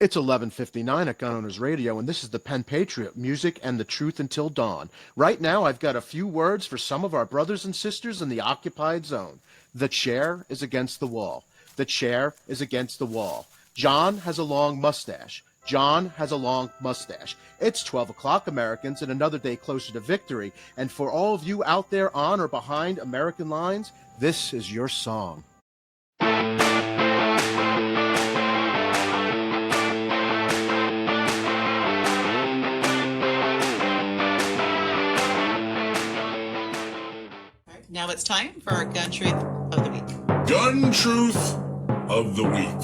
It's 11:59 at Gun Owners Radio, and this is the Penn Patriot, music and the truth until dawn. Right now, I've got a few words for some of our brothers and sisters in the occupied zone. The chair is against the wall. The chair is against the wall. John has a long mustache. John has a long mustache. It's 12 o'clock, Americans, and another day closer to victory. And for all of you out there on or behind American lines, this is your song. Now it's time for our Gun Truth of the Week. Gun Truth of the Week.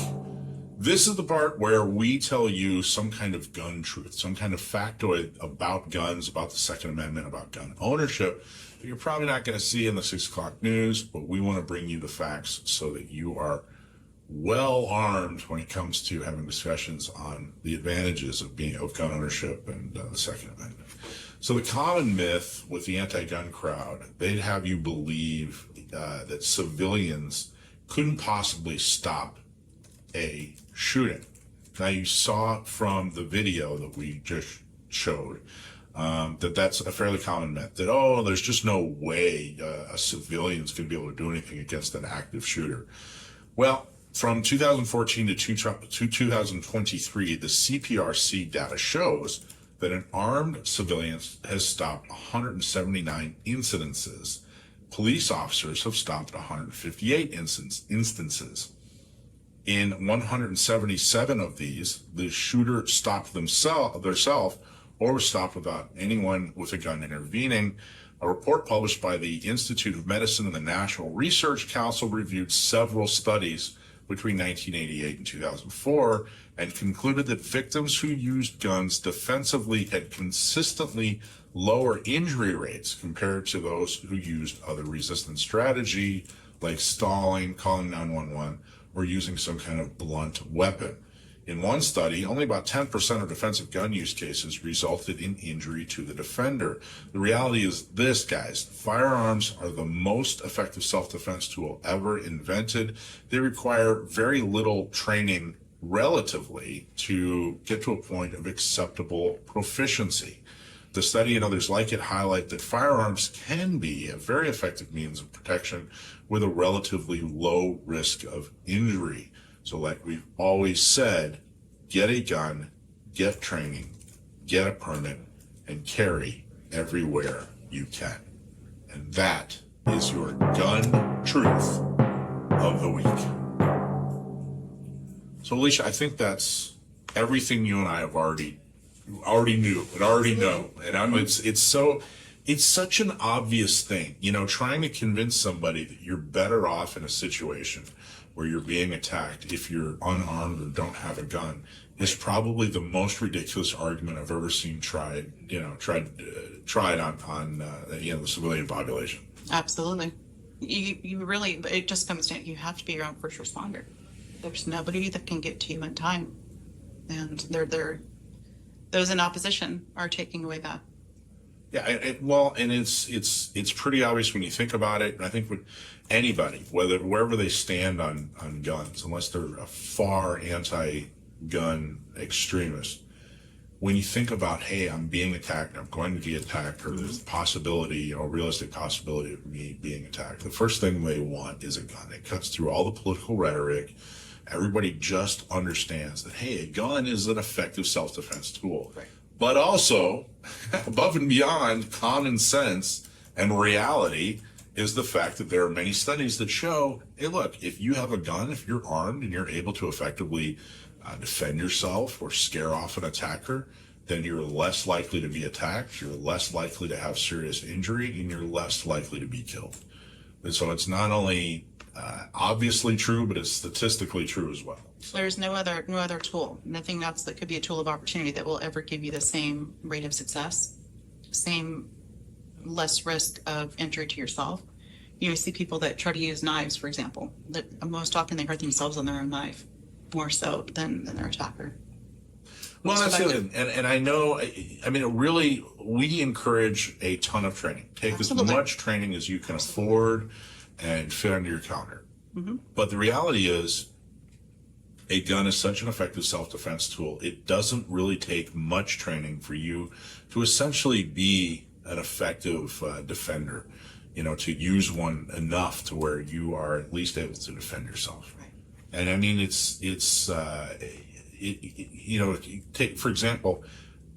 This is the part where we tell you some kind of gun truth, some kind of factoid about guns, about the Second Amendment, about gun ownership that you're probably not going to see in the 6 o'clock news, but we want to bring you the facts so that you are well armed when it comes to having discussions on the advantages of gun ownership and the Second Amendment. So the common myth with the anti-gun crowd, they'd have you believe that civilians couldn't possibly stop a shooting. Now you saw from the video that we just showed that's a fairly common myth, that, oh, there's just no way a civilian's going to be able to do anything against an active shooter. Well, from 2014 to 2023, the CPRC data shows that an armed civilian has stopped 179 incidences. Police officers have stopped 158 instances. In 177 of these, the shooter stopped themselves or was stopped without anyone with a gun intervening. A report published by the Institute of Medicine and the National Research Council reviewed several studies between 1988 and 2004 and concluded that victims who used guns defensively had consistently lower injury rates compared to those who used other resistance strategy like stalling, calling 911, or using some kind of blunt weapon. In one study, only about 10% of defensive gun use cases resulted in injury to the defender. The reality is this, guys. Firearms are the most effective self-defense tool ever invented. They require very little training relatively to get to a point of acceptable proficiency. The study and others like it highlight that firearms can be a very effective means of protection with a relatively low risk of injury. So like we've always said, get a gun, get training, get a permit, and carry everywhere you can. And that is your gun truth of the week. So Alisha, I think that's everything you and I have already knew and already know. And it's such an obvious thing, trying to convince somebody that you're better off in a situation where you're being attacked if you're unarmed or don't have a gun is probably the most ridiculous argument I've ever seen tried on the civilian population. Absolutely. You really, it just comes down, you have to be your own first responder. There's nobody that can get to you in time. And those in opposition are taking away that. Yeah, and it's pretty obvious when you think about it. And I think with anybody, wherever they stand on guns, unless they're a far anti-gun extremist, when you think about, hey, I'm being attacked, I'm going to be attacked, or there's possibility, realistic possibility of me being attacked, the first thing they want is a gun. It cuts through all the political rhetoric. Everybody just understands that, hey, a gun is an effective self-defense tool. Right. But also, above and beyond common sense and reality is the fact that there are many studies that show, hey, look, if you have a gun, if you're armed and you're able to effectively defend yourself or scare off an attacker, then you're less likely to be attacked, you're less likely to have serious injury, and you're less likely to be killed. And so it's not only obviously true, but it's statistically true as well. There's no other tool, nothing else that could be a tool of opportunity that will ever give you the same rate of success, same less risk of injury to yourself. You see people that try to use knives, for example, that most often they hurt themselves on their own knife, more so than their attacker. Well, that's it. And I know, really, we encourage a ton of training. Take Absolutely. As much training as you can afford and fit under your calendar. Mm-hmm. But the reality is, A gun is such an effective self-defense tool. It doesn't really take much training for you to essentially be an effective defender, to use one enough to where you are at least able to defend yourself. Right. And I mean, take, for example,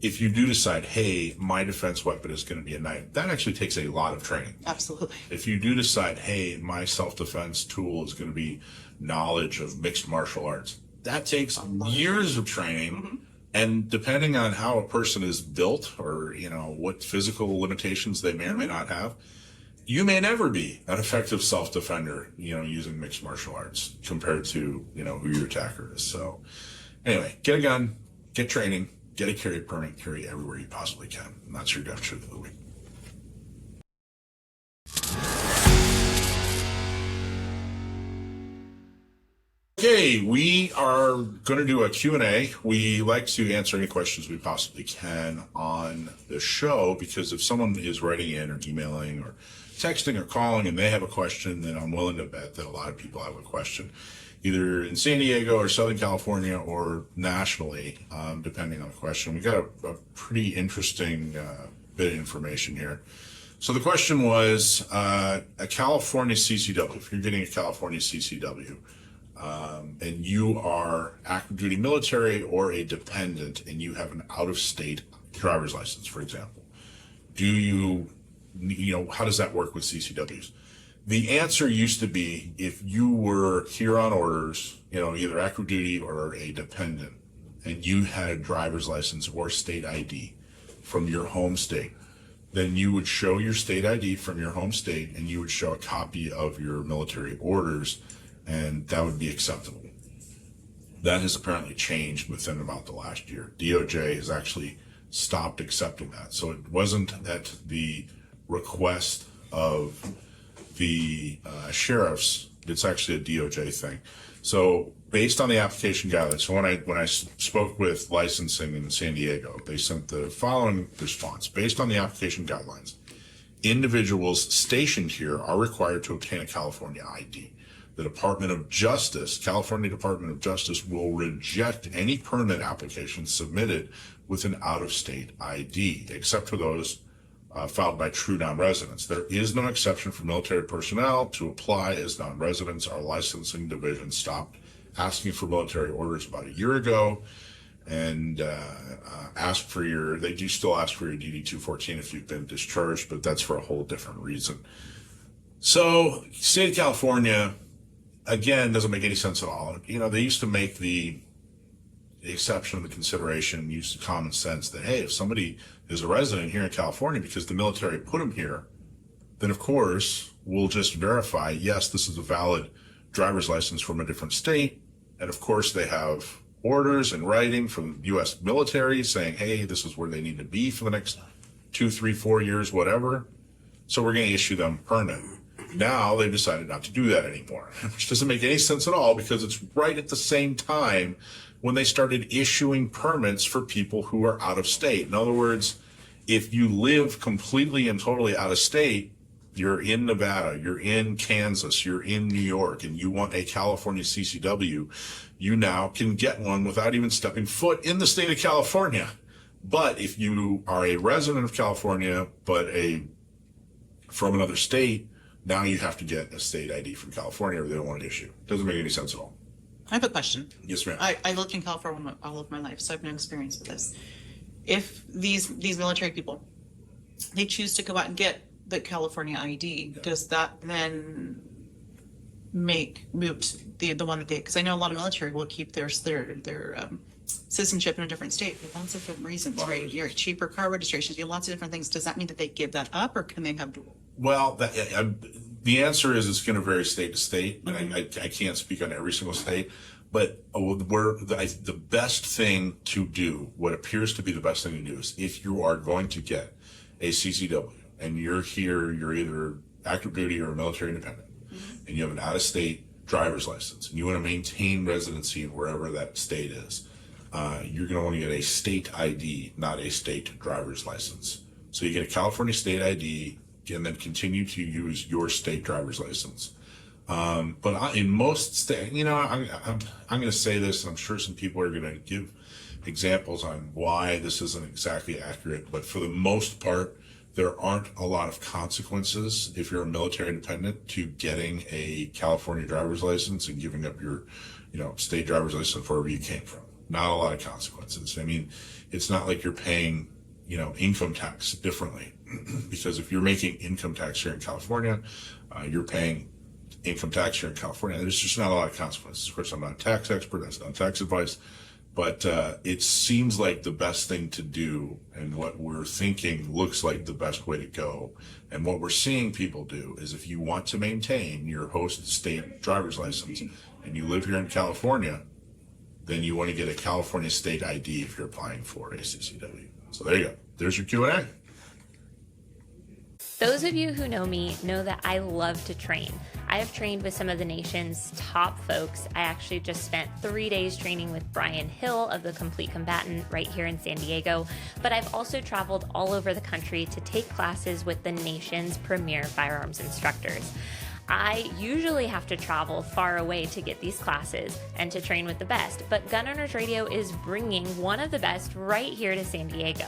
if you do decide, hey, my defense weapon is going to be a knife, that actually takes a lot of training. Absolutely. If you do decide, hey, my self-defense tool is going to be knowledge of mixed martial arts, that takes years of training. Mm-hmm. And depending on how a person is built or, what physical limitations they may or may not have, you may never be an effective self-defender, using mixed martial arts compared to, who your attacker is. So anyway, get a gun, get training, get a carry permit, carry everywhere you possibly can. And that's your gun truth of the week. Okay, we are going to do a Q&A. We like to answer any questions we possibly can on the show, because if someone is writing in or emailing or texting or calling and they have a question, then I'm willing to bet that a lot of people have a question, either in San Diego or Southern California or nationally, depending on the question. We got a pretty interesting bit of information here. So the question was, a California CCW, if you're getting a California CCW, and you are active duty military or a dependent and you have an out-of-state driver's license, for example, do you how does that work with CCWs? The answer used to be, if you were here on orders, either active duty or a dependent, and you had a driver's license or state ID from your home state, then you would show your state ID from your home state and you would show a copy of your military orders, and that would be acceptable. That has apparently changed within about the last year. DOJ has actually stopped accepting that. So it wasn't at the request of the sheriffs, it's actually a DOJ thing. So based on the application guidelines, so when I spoke with licensing in San Diego, they sent the following response. Based on the application guidelines, individuals stationed here are required to obtain a California ID. The Department of Justice, California Department of Justice, will reject any permit application submitted with an out-of-state ID, except for those filed by true non-residents. There is no exception for military personnel to apply as non-residents. Our licensing division stopped asking for military orders about a year ago, and they do still ask for your DD-214 if you've been discharged, but that's for a whole different reason. So, state of California, again, doesn't make any sense at all. They used to make the exception of the consideration, use of common sense that, hey, if somebody is a resident here in California because the military put them here, then of course we'll just verify, yes, this is a valid driver's license from a different state. And of course they have orders in writing from U.S. military saying, hey, this is where they need to be for the next 2, 3, 4 years, whatever. So we're going to issue them a permit. Now they've decided not to do that anymore, which doesn't make any sense at all, because it's right at the same time when they started issuing permits for people who are out of state. In other words, if you live completely and totally out of state, you're in Nevada, you're in Kansas, you're in New York, and you want a California CCW, you now can get one without even stepping foot in the state of California. But if you are a resident of California, but from another state, now you have to get a state ID from California or they don't want to issue. Doesn't make any sense at all. I have a question. Yes, ma'am. I lived in California all of my life, so I have no experience with this. If these military people, they choose to go out and get the California ID, does that then make moot the one that they? Because I know a lot of military will keep their citizenship in a different state for lots of different reasons, right? Your cheaper car registrations, you have lots of different things. Does that mean that they give that up, or can they have dual? Well, the answer is it's going to vary state to state, and I can't speak on every single state. But the best thing to do, what appears to be the best thing to do, is if you are going to get a CCW and you're here, you're either active duty or a military independent, and you have an out-of-state driver's license, and you want to maintain residency in wherever that state is, you're going to want to get a state ID, not a state driver's license. So you get a California state ID, and then continue to use your state driver's license. In most states, I'm going to say this, and I'm sure some people are going to give examples on why this isn't exactly accurate, but for the most part, there aren't a lot of consequences if you're a military dependent to getting a California driver's license and giving up your, state driver's license wherever you came from. Not a lot of consequences. I mean, it's not like you're paying, income tax differently because if you're making income tax here in California, you're paying income tax here in California. There's just not a lot of consequences. Of course, I'm not a tax expert. That's not tax advice. But it seems like the best thing to do, and what we're thinking looks like the best way to go. And what we're seeing people do is if you want to maintain your host state driver's license and you live here in California, then you want to get a California state ID if you're applying for ACCW. So there you go. There's your Q&A. Those of you who know me know that I love to train. I have trained with some of the nation's top folks. I actually just spent 3 days training with Brian Hill of the Complete Combatant right here in San Diego, but I've also traveled all over the country to take classes with the nation's premier firearms instructors. I usually have to travel far away to get these classes and to train with the best, but Gun Owners Radio is bringing one of the best right here to San Diego.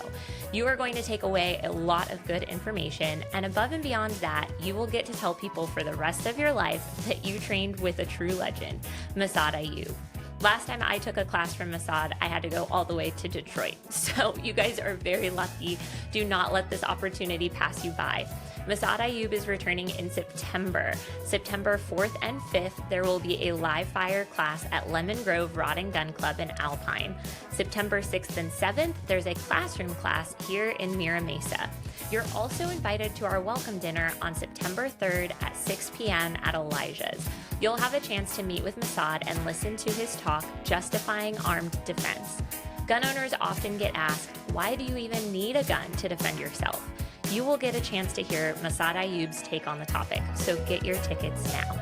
You are going to take away a lot of good information, and above and beyond that, you will get to tell people for the rest of your life that you trained with a true legend, Massad Ayoob. Last time I took a class from Massad, I had to go all the way to Detroit. So you guys are very lucky. Do not let this opportunity pass you by. Massad Ayoob is returning in September. September 4th and 5th, there will be a live fire class at Lemon Grove Rod and Gun Club in Alpine. September 6th and 7th, there's a classroom class here in Mira Mesa. You're also invited to our welcome dinner on September 3rd at 6 p.m. at Alisha's. You'll have a chance to meet with Massad and listen to his talk, Justifying Armed Defense. Gun owners often get asked, why do you even need a gun to defend yourself? You will get a chance to hear Massad Ayoob's take on the topic, so get your tickets now.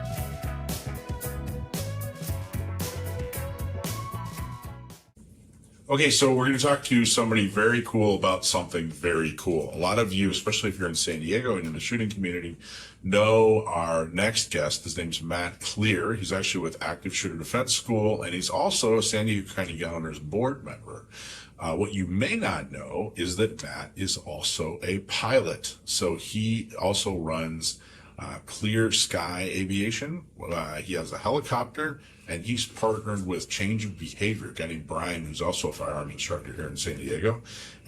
Okay, so we're going to talk to somebody very cool about something very cool. A lot of you, especially if you're in San Diego and in the shooting community, know our next guest. His name's Matt Klier. He's actually with Active Shooter Defense School, and he's also a San Diego County Gun Owners board member. What you may not know is that Matt is also a pilot. So he also runs Clear Sky Aviation. He has a helicopter, and he's partnered with Change of Behavior, a guy named Brian, who's also a firearms instructor here in San Diego.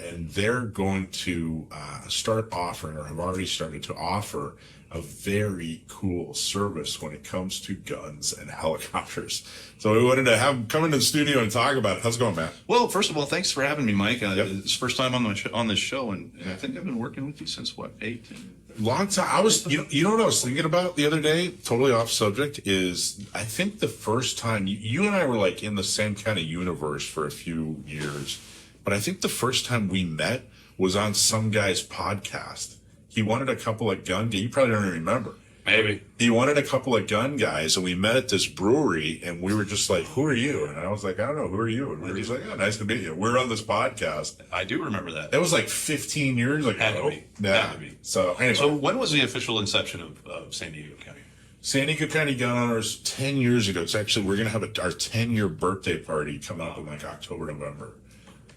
And they're going to start offering, or have already started to offer, a very cool service when it comes to guns and helicopters. So we wanted to have him come into the studio and talk about it. How's it going, Matt? Well, first of all, thanks for having me, Mike. Yep. It's the first time on this show, and I think I've been working with you since, what, 18? Long time. I was, you know what I was thinking about the other day, totally off subject, is I think the first time, you and I were like in the same kind of universe for a few years, but I think the first time we met was on some guy's podcast. He wanted a couple of gun guys. You probably don't even remember. Maybe. He wanted a couple of gun guys, and we met at this brewery, and we were just like, who are you? And I was like, I don't know, who are you? And he's like, oh, nice to meet you. We're on this podcast. I do remember that. That was like 15 years ago. Had to be. Yeah. Had to be. So anyway. So when was the official inception of San Diego County? San Diego County Gun Owners 10 years ago. It's actually, we're going to have our 10-year birthday party coming up in like October, November.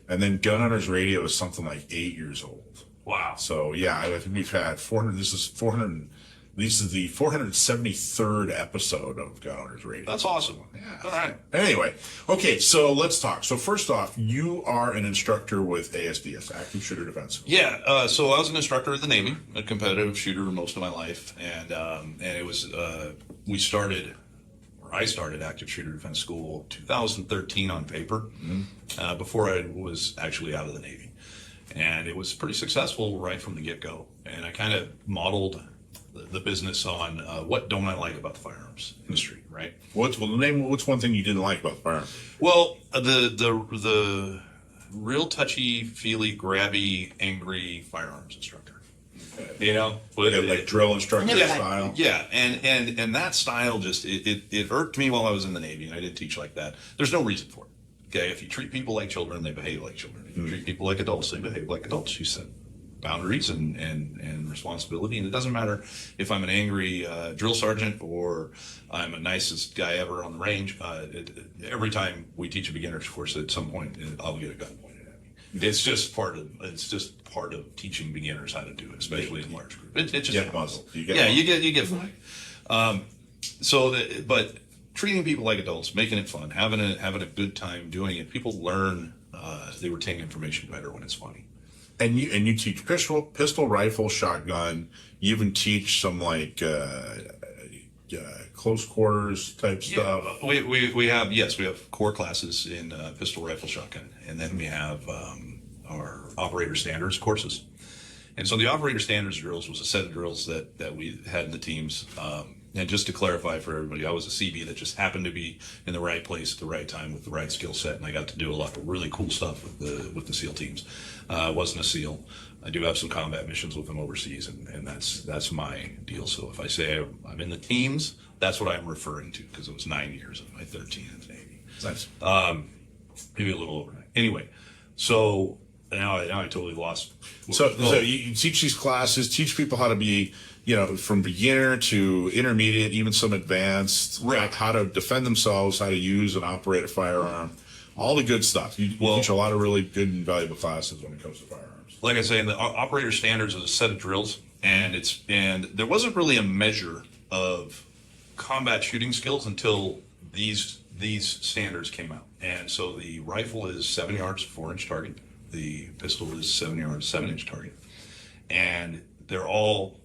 And then Gun Owners Radio is something like 8 years old. Wow. So yeah, I think we've had 400. This is the 473rd episode of Gun Owners Radio. That's awesome. Yeah. All right. Anyway, okay, so let's talk. So first off, you are an instructor with ASDS, Active Shooter Defense School. Yeah. So I was an instructor at the Navy, a competitive shooter most of my life, and it was I started Active Shooter Defense School 2013 on paper, before I was actually out of the Navy. And it was pretty successful right from the get-go. And I kind of modeled the business on what don't I like about the firearms industry, right? What's one thing you didn't like about the firearm? Well, the real touchy-feely, grabby, angry firearms instructor. You know, Like drill instructor style. Yeah, and that style just it irked me while I was in the Navy, and I didn't teach like that. There's no reason for it. Okay, if you treat people like children, they behave like children. If you treat people like adults, they behave like adults. You said boundaries and responsibility. And it doesn't matter if I'm an angry drill sergeant or I'm the nicest guy ever on the range. Every time we teach a beginner's course, at some point I'll get a gun pointed at me. It's just part of teaching beginners how to do it, especially in large groups. It just get muzzled. You get you get flagged. But treating people like adults, making it fun, having a good time doing it. People learn, they retain information better when it's funny. And you teach pistol, rifle, shotgun. You even teach some like close quarters type stuff. We have core classes in pistol, rifle, shotgun, and then we have our operator standards courses. And so the operator standards drills was a set of drills that we had in the teams. And just to clarify for everybody, I was a CB that just happened to be in the right place at the right time with the right skill set, and I got to do a lot of really cool stuff with the SEAL teams. I wasn't a SEAL. I do have some combat missions with them overseas, and that's my deal. So if I say I'm in the teams, that's what I'm referring to, because it was 9 years of my 13 in the Navy. Nice. Maybe a little overnight. Anyway, so now I totally lost. So you teach these classes, teach people how to be, from beginner to intermediate, even some advanced, Right. like how to defend themselves, how to use and operate a firearm, all the good stuff. You teach a lot of really good and valuable classes when it comes to firearms. Like I say, the operator standards is a set of drills, and there wasn't really a measure of combat shooting skills until these standards came out. And so the rifle is 7 yards, 4-inch target. The pistol is 7 yards, 7-inch target, and they're all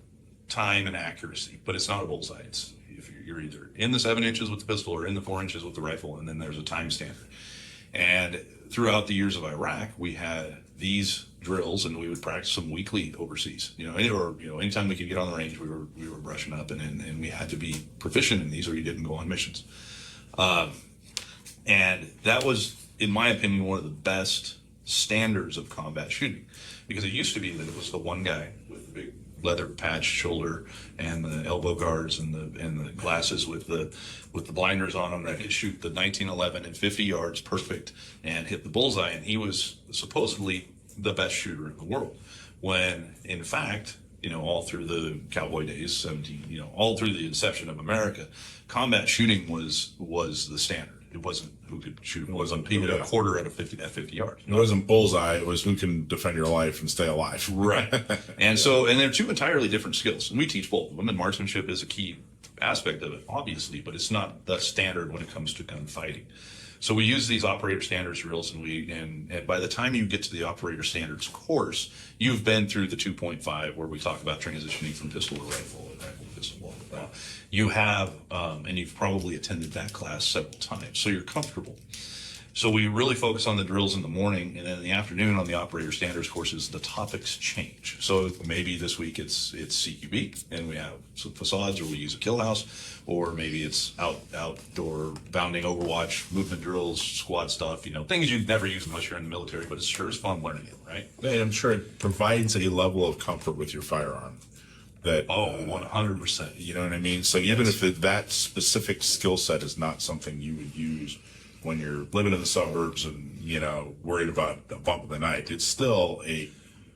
time and accuracy, but it's not a bullseye. It's if you're either in the 7 inches with the pistol or in the 4 inches with the rifle, and then there's a time standard. And throughout the years of Iraq, we had these drills, and we would practice them weekly overseas. Anytime we could get on the range, we were brushing up, and we had to be proficient in these, or you didn't go on missions. And that was, in my opinion, one of the best standards of combat shooting, because it used to be that it was the one guy with the big leather patch shoulder and the elbow guards and the glasses with the blinders on them that could shoot the 1911 and 50 yards perfect and hit the bullseye, and he was supposedly the best shooter in the world, when in fact, all through the cowboy days, all through the inception of America, combat shooting was the standard. It wasn't who could shoot. It wasn't people a quarter at 50 yards. It wasn't bullseye. It was who can defend your life and stay alive. Right. And they're two entirely different skills. And we teach both of them. And marksmanship is a key aspect of it, obviously, but it's not the standard when it comes to gunfighting. So we use these operator standards drills, and by the time you get to the operator standards course, you've been through the 2.5 where we talk about transitioning from pistol to rifle and rifle to pistol. Blah, blah, blah. You have, and you've probably attended that class several times, so you're comfortable. So we really focus on the drills in the morning, and then in the afternoon on the operator standards courses, the topics change. So maybe this week it's CQB, and we have some facades, or we use a kill house, or maybe it's outdoor bounding, Overwatch, movement drills, squad stuff, things you'd never use unless you're in the military, but it sure is fun learning it, right? And I'm sure it provides a level of comfort with your firearm. That 100%. You know what I mean? So even if that specific skill set is not something you would use when you're living in the suburbs and, worried about the bump of the night, it still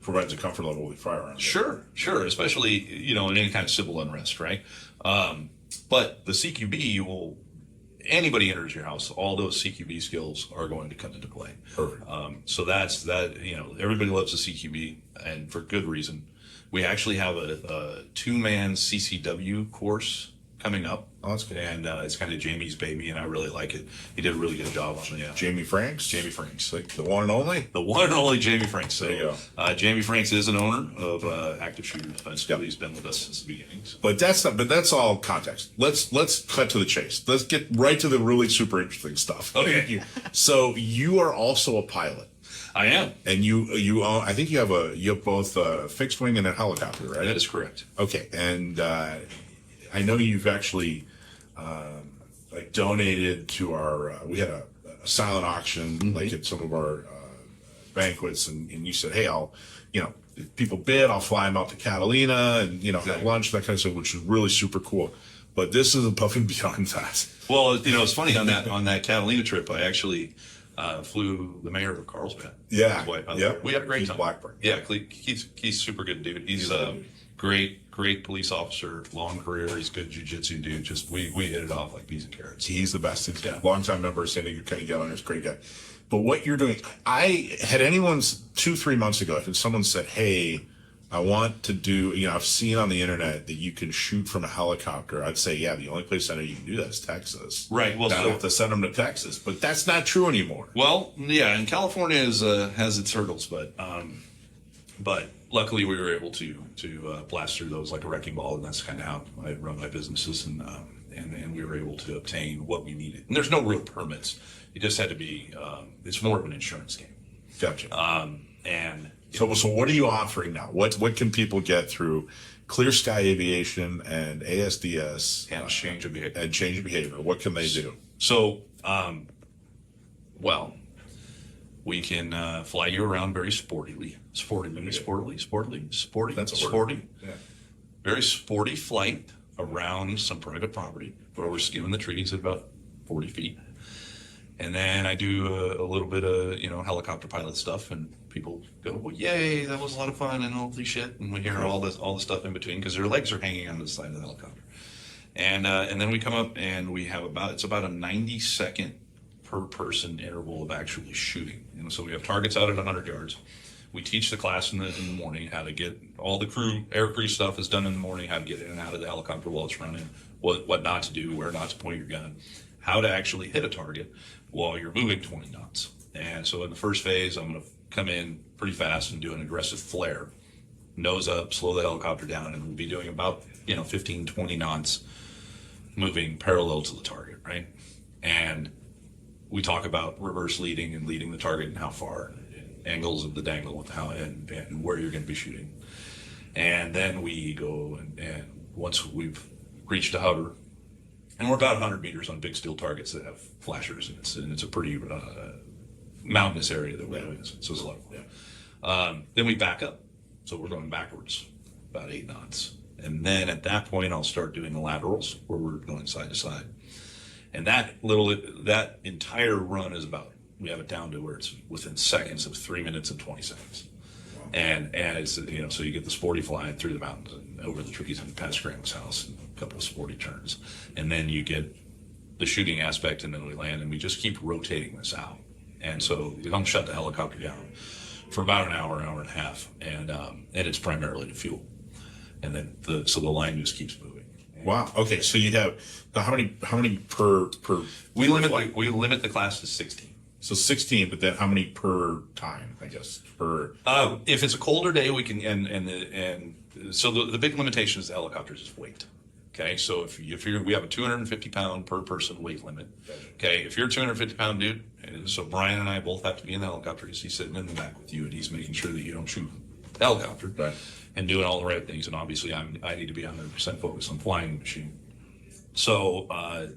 provides a comfort level with firearms. Sure. Especially, in any kind of civil unrest, right? But the CQB, anybody enters your house, all those CQB skills are going to come into play. Perfect. So that's that, everybody loves the CQB, and for good reason. We actually have a 2-man CCW course coming up. Oh, that's cool. And it's kind of Jamie's baby, and I really like it. He did a really good job on it. Yeah. Jamie Franks? Jamie Franks. Like the one and only? The one and only Jamie Franks. So, there you go. Jamie Franks is an owner of Active Shooter Defense School. He's been with us since the beginning. So. But that's all context. Let's cut to the chase. Let's get right to the really super interesting stuff. Okay. So you are also a pilot. I am. And you own, I think you have both a fixed wing and a helicopter, right? That is correct. Okay. And I know you've actually donated to our we had a silent auction like at some of our banquets, and you said, hey, I'll if people bid, I'll fly them out to Catalina and have lunch, that kind of stuff, which is really super cool. But this is above and beyond that. Well, it's funny on that Catalina trip, I actually flew the mayor of Carlsbad. Yeah. His wife. Yeah. We had a great Keith time. Blackburn. Yeah, he's super good dude. He's a great police officer, long career. He's good jiu-jitsu dude. Just we hit it off like peas and carrots. He's the best. He's Yeah. a longtime member of San Diego County Governor. He's a great guy. But what you're doing, I had anyone's 2-3 months ago, if someone said, hey, I want to do, I've seen on the internet that you can shoot from a helicopter. I'd say, yeah, the only place I know you can do that is Texas. Right. Well, Now I so have to send them to Texas, but that's not true anymore. well, yeah, and California has its hurdles, but luckily we were able to blast through those like a wrecking ball, and that's kind of how I run my businesses, and we were able to obtain what we needed. And there's no real permits. It just had to be. It's more of an insurance game. Gotcha. And So what are you offering now? What can people get through Clear Sky Aviation and ASDS and change of behavior. and change of behavior? What can they do? So, well, we can fly you around very sporty. That's a word. sporty. Yeah. Very sporty flight around some private property where we're skimming the trees at about 40 feet. And then I do a little bit of, helicopter pilot stuff, and people go, well, yay, that was a lot of fun, and holy shit. And we hear all the stuff in between because their legs are hanging on the side of the helicopter. And then we come up and we have it's about a 90-second per person interval of actually shooting. So we have targets out at 100 yards. We teach the class in the morning how to get all the air crew stuff is done in the morning, how to get in and out of the helicopter while it's running, what not to do, where not to point your gun, how to actually hit a target while you're moving 20 knots. And so in the first phase, I'm going to come in pretty fast and do an aggressive flare, nose up, slow the helicopter down, and we'll be doing about 15, 20 knots moving parallel to the target, right? And we talk about reverse leading and leading the target and how far, and angles of the dangle and how and where you're going to be shooting. And then we go and once we've reached a hover, and we're about 100 meters on big steel targets that have flashers, and it's a pretty mountainous area that we're doing this, so it's a lot of fun. Then we back up, so we're going backwards about 8 knots, and then at that point I'll start doing the laterals where we're going side to side, and that entire run is we have it down to where it's within seconds of 3 minutes and 20 seconds. And it's, so you get the sporty flying through the mountains and over the trees and past Grandma's house and a couple of sporty turns. And then you get the shooting aspect, and then we land, and we just keep rotating this out. And so we don't shut the helicopter down for about an hour and a half, and it's primarily to fuel. And then so the line just keeps moving. Wow. Okay. So you have how many per? We limit the class to 16. So 16, but then how many per time? I guess per. If it's a colder day, we can and so the big limitation is the helicopters is weight. Okay, so if we have a 250 pound per person weight limit. Okay, if you're a 250 pound dude, and so Brian and I both have to be in the helicopter because he's sitting in the back with you and he's making sure that you don't shoot the helicopter, Right. and doing all the right things. And obviously, I need to be 100% focused on flying the machine. So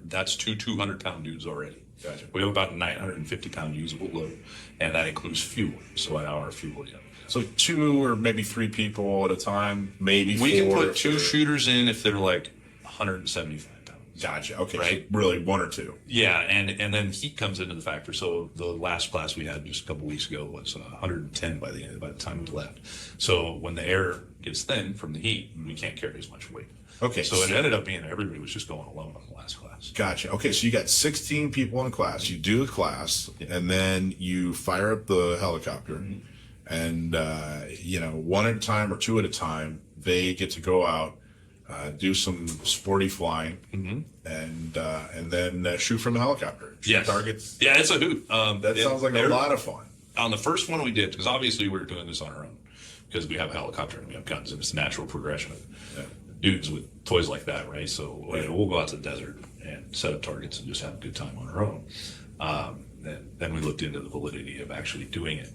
that's 200 pound dudes already. Gotcha. We have about 950 pound usable load, and that includes fuel. So an hour of fuel, yeah. So 2 or maybe 3 people at a time, maybe We 4. can put 2 shooters in if they're like 175 pounds. Gotcha. Okay. Right. So really 1 or 2. Yeah, and then heat comes into the factor. So the last class we had just a couple weeks ago was 110 by the time we left. So when the air gets thin from the heat, we can't carry as much weight. Okay. So it ended up being everybody was just going alone on the last class. Gotcha. Okay, so you got 16 people in class. You do the class, and then you fire up the helicopter, and 1 at a time or 2 at a time, they get to go out, do some sporty flying, and then shoot from the helicopter. Shoot Yes. targets. Yeah, it's a hoot. That sounds like a lot of fun. On the first one we did, because obviously we were doing this on our own, because we have a helicopter and we have guns, and it's a natural progression of dudes with toys like that, right? So we'll go out to the desert and set up targets and just have a good time on our own. Then we looked into the validity of actually doing it,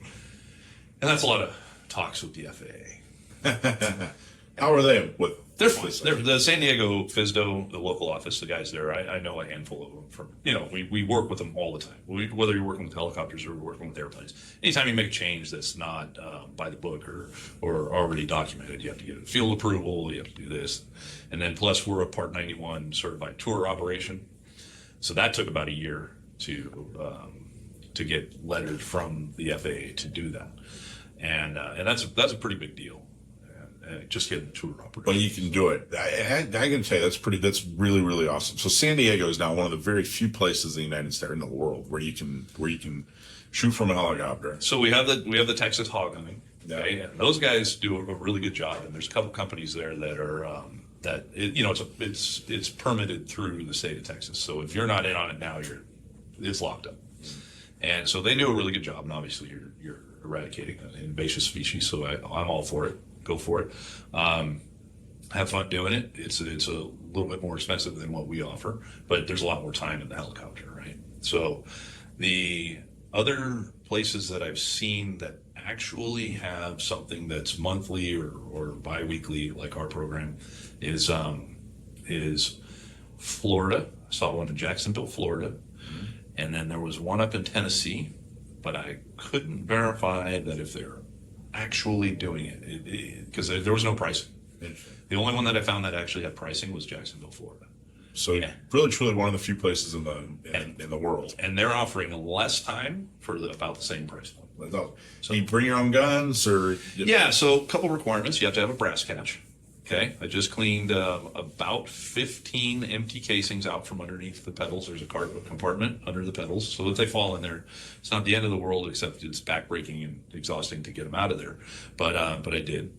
and that's a lot of talks with the FAA. How are they with? They're fine. They're the San Diego FSDO, the local office, the guys there. I know a handful of them from, we work with them all the time. Whether you're working with helicopters or we're working with airplanes. Anytime you make a change that's not by the book or already documented, you have to get a field approval, you have to do this. And then plus we're a Part 91 certified tour operation. So that took about a year to to get letters from the FAA to do that, and that's a pretty big deal. Just getting the tour operator. But you can do it. I can tell you that's really, really awesome. So San Diego is now one of the very few places in the United States, in the world, where you can shoot from a helicopter. So we have the Texas hog hunting. Okay, Yeah. and those guys do a really good job. And there's a couple companies there that are it's permitted through the state of Texas. So if you're not in on it now, it's locked up. And so they do a really good job. And obviously you're eradicating an invasive species. So I'm all for it. Go for it. Have fun doing it. It's a little bit more expensive than what we offer, but there's a lot more time in the helicopter, right? So the other places that I've seen that actually have something that's monthly or bi-weekly, like our program, is Florida. I saw one in Jacksonville, Florida. And then there was one up in Tennessee, but I couldn't verify that if they're actually doing it because there was no pricing. The only one that I found that actually had pricing was Jacksonville, Florida. So really, truly one of the few places in the world. And they're offering less time for about the same price point. So you bring your own guns, or yeah. So a couple requirements: you have to have a brass catch. Okay, I just cleaned about 15 empty casings out from underneath the pedals. There's a compartment under the pedals, so that they fall in there. It's not the end of the world, except it's backbreaking and exhausting to get them out of there. But I did,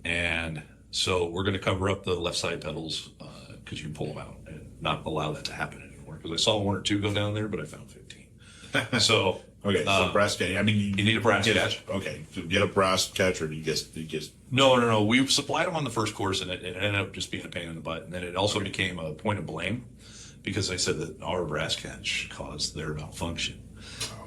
and so we're going to cover up the left side pedals because you can pull them out and not allow that to happen anymore. Because I saw one or two go down there, but I found 15. So. Okay, so brass catch. I mean, you need a brass catch. Okay, to get a brass catch, or do you just No. We supplied them on the first course, and it ended up just being a pain in the butt. And then it also became a point of blame because they said that our brass catch caused their malfunction.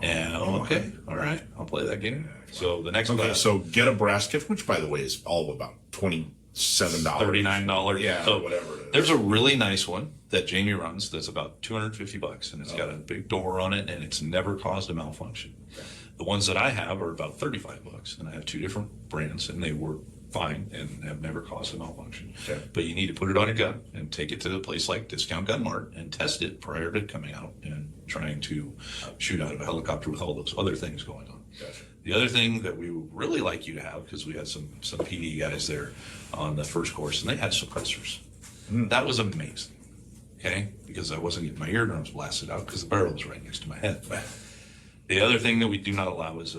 And okay, all right, I'll play that game. So the next so get a brass catch, which by the way is all about $27, $39. Yeah, so whatever it is. There's a really nice one that Jamie runs that's about $250, and it's got a big door on it, and it's never caused a malfunction. Okay. The ones that I have are about $35, and I have two different brands, and they work fine and have never caused a malfunction. Okay. But you need to put it on your gun and take it to a place like Discount Gun Mart and test it prior to coming out and trying to shoot out of a helicopter with all those other things going on. Gotcha. The other thing that we would really like you to have, because we had some PD guys there on the first course, and they had suppressors. That was amazing, okay? Because I wasn't getting my eardrums blasted out because the barrel was right next to my head. The other thing that we do not allow is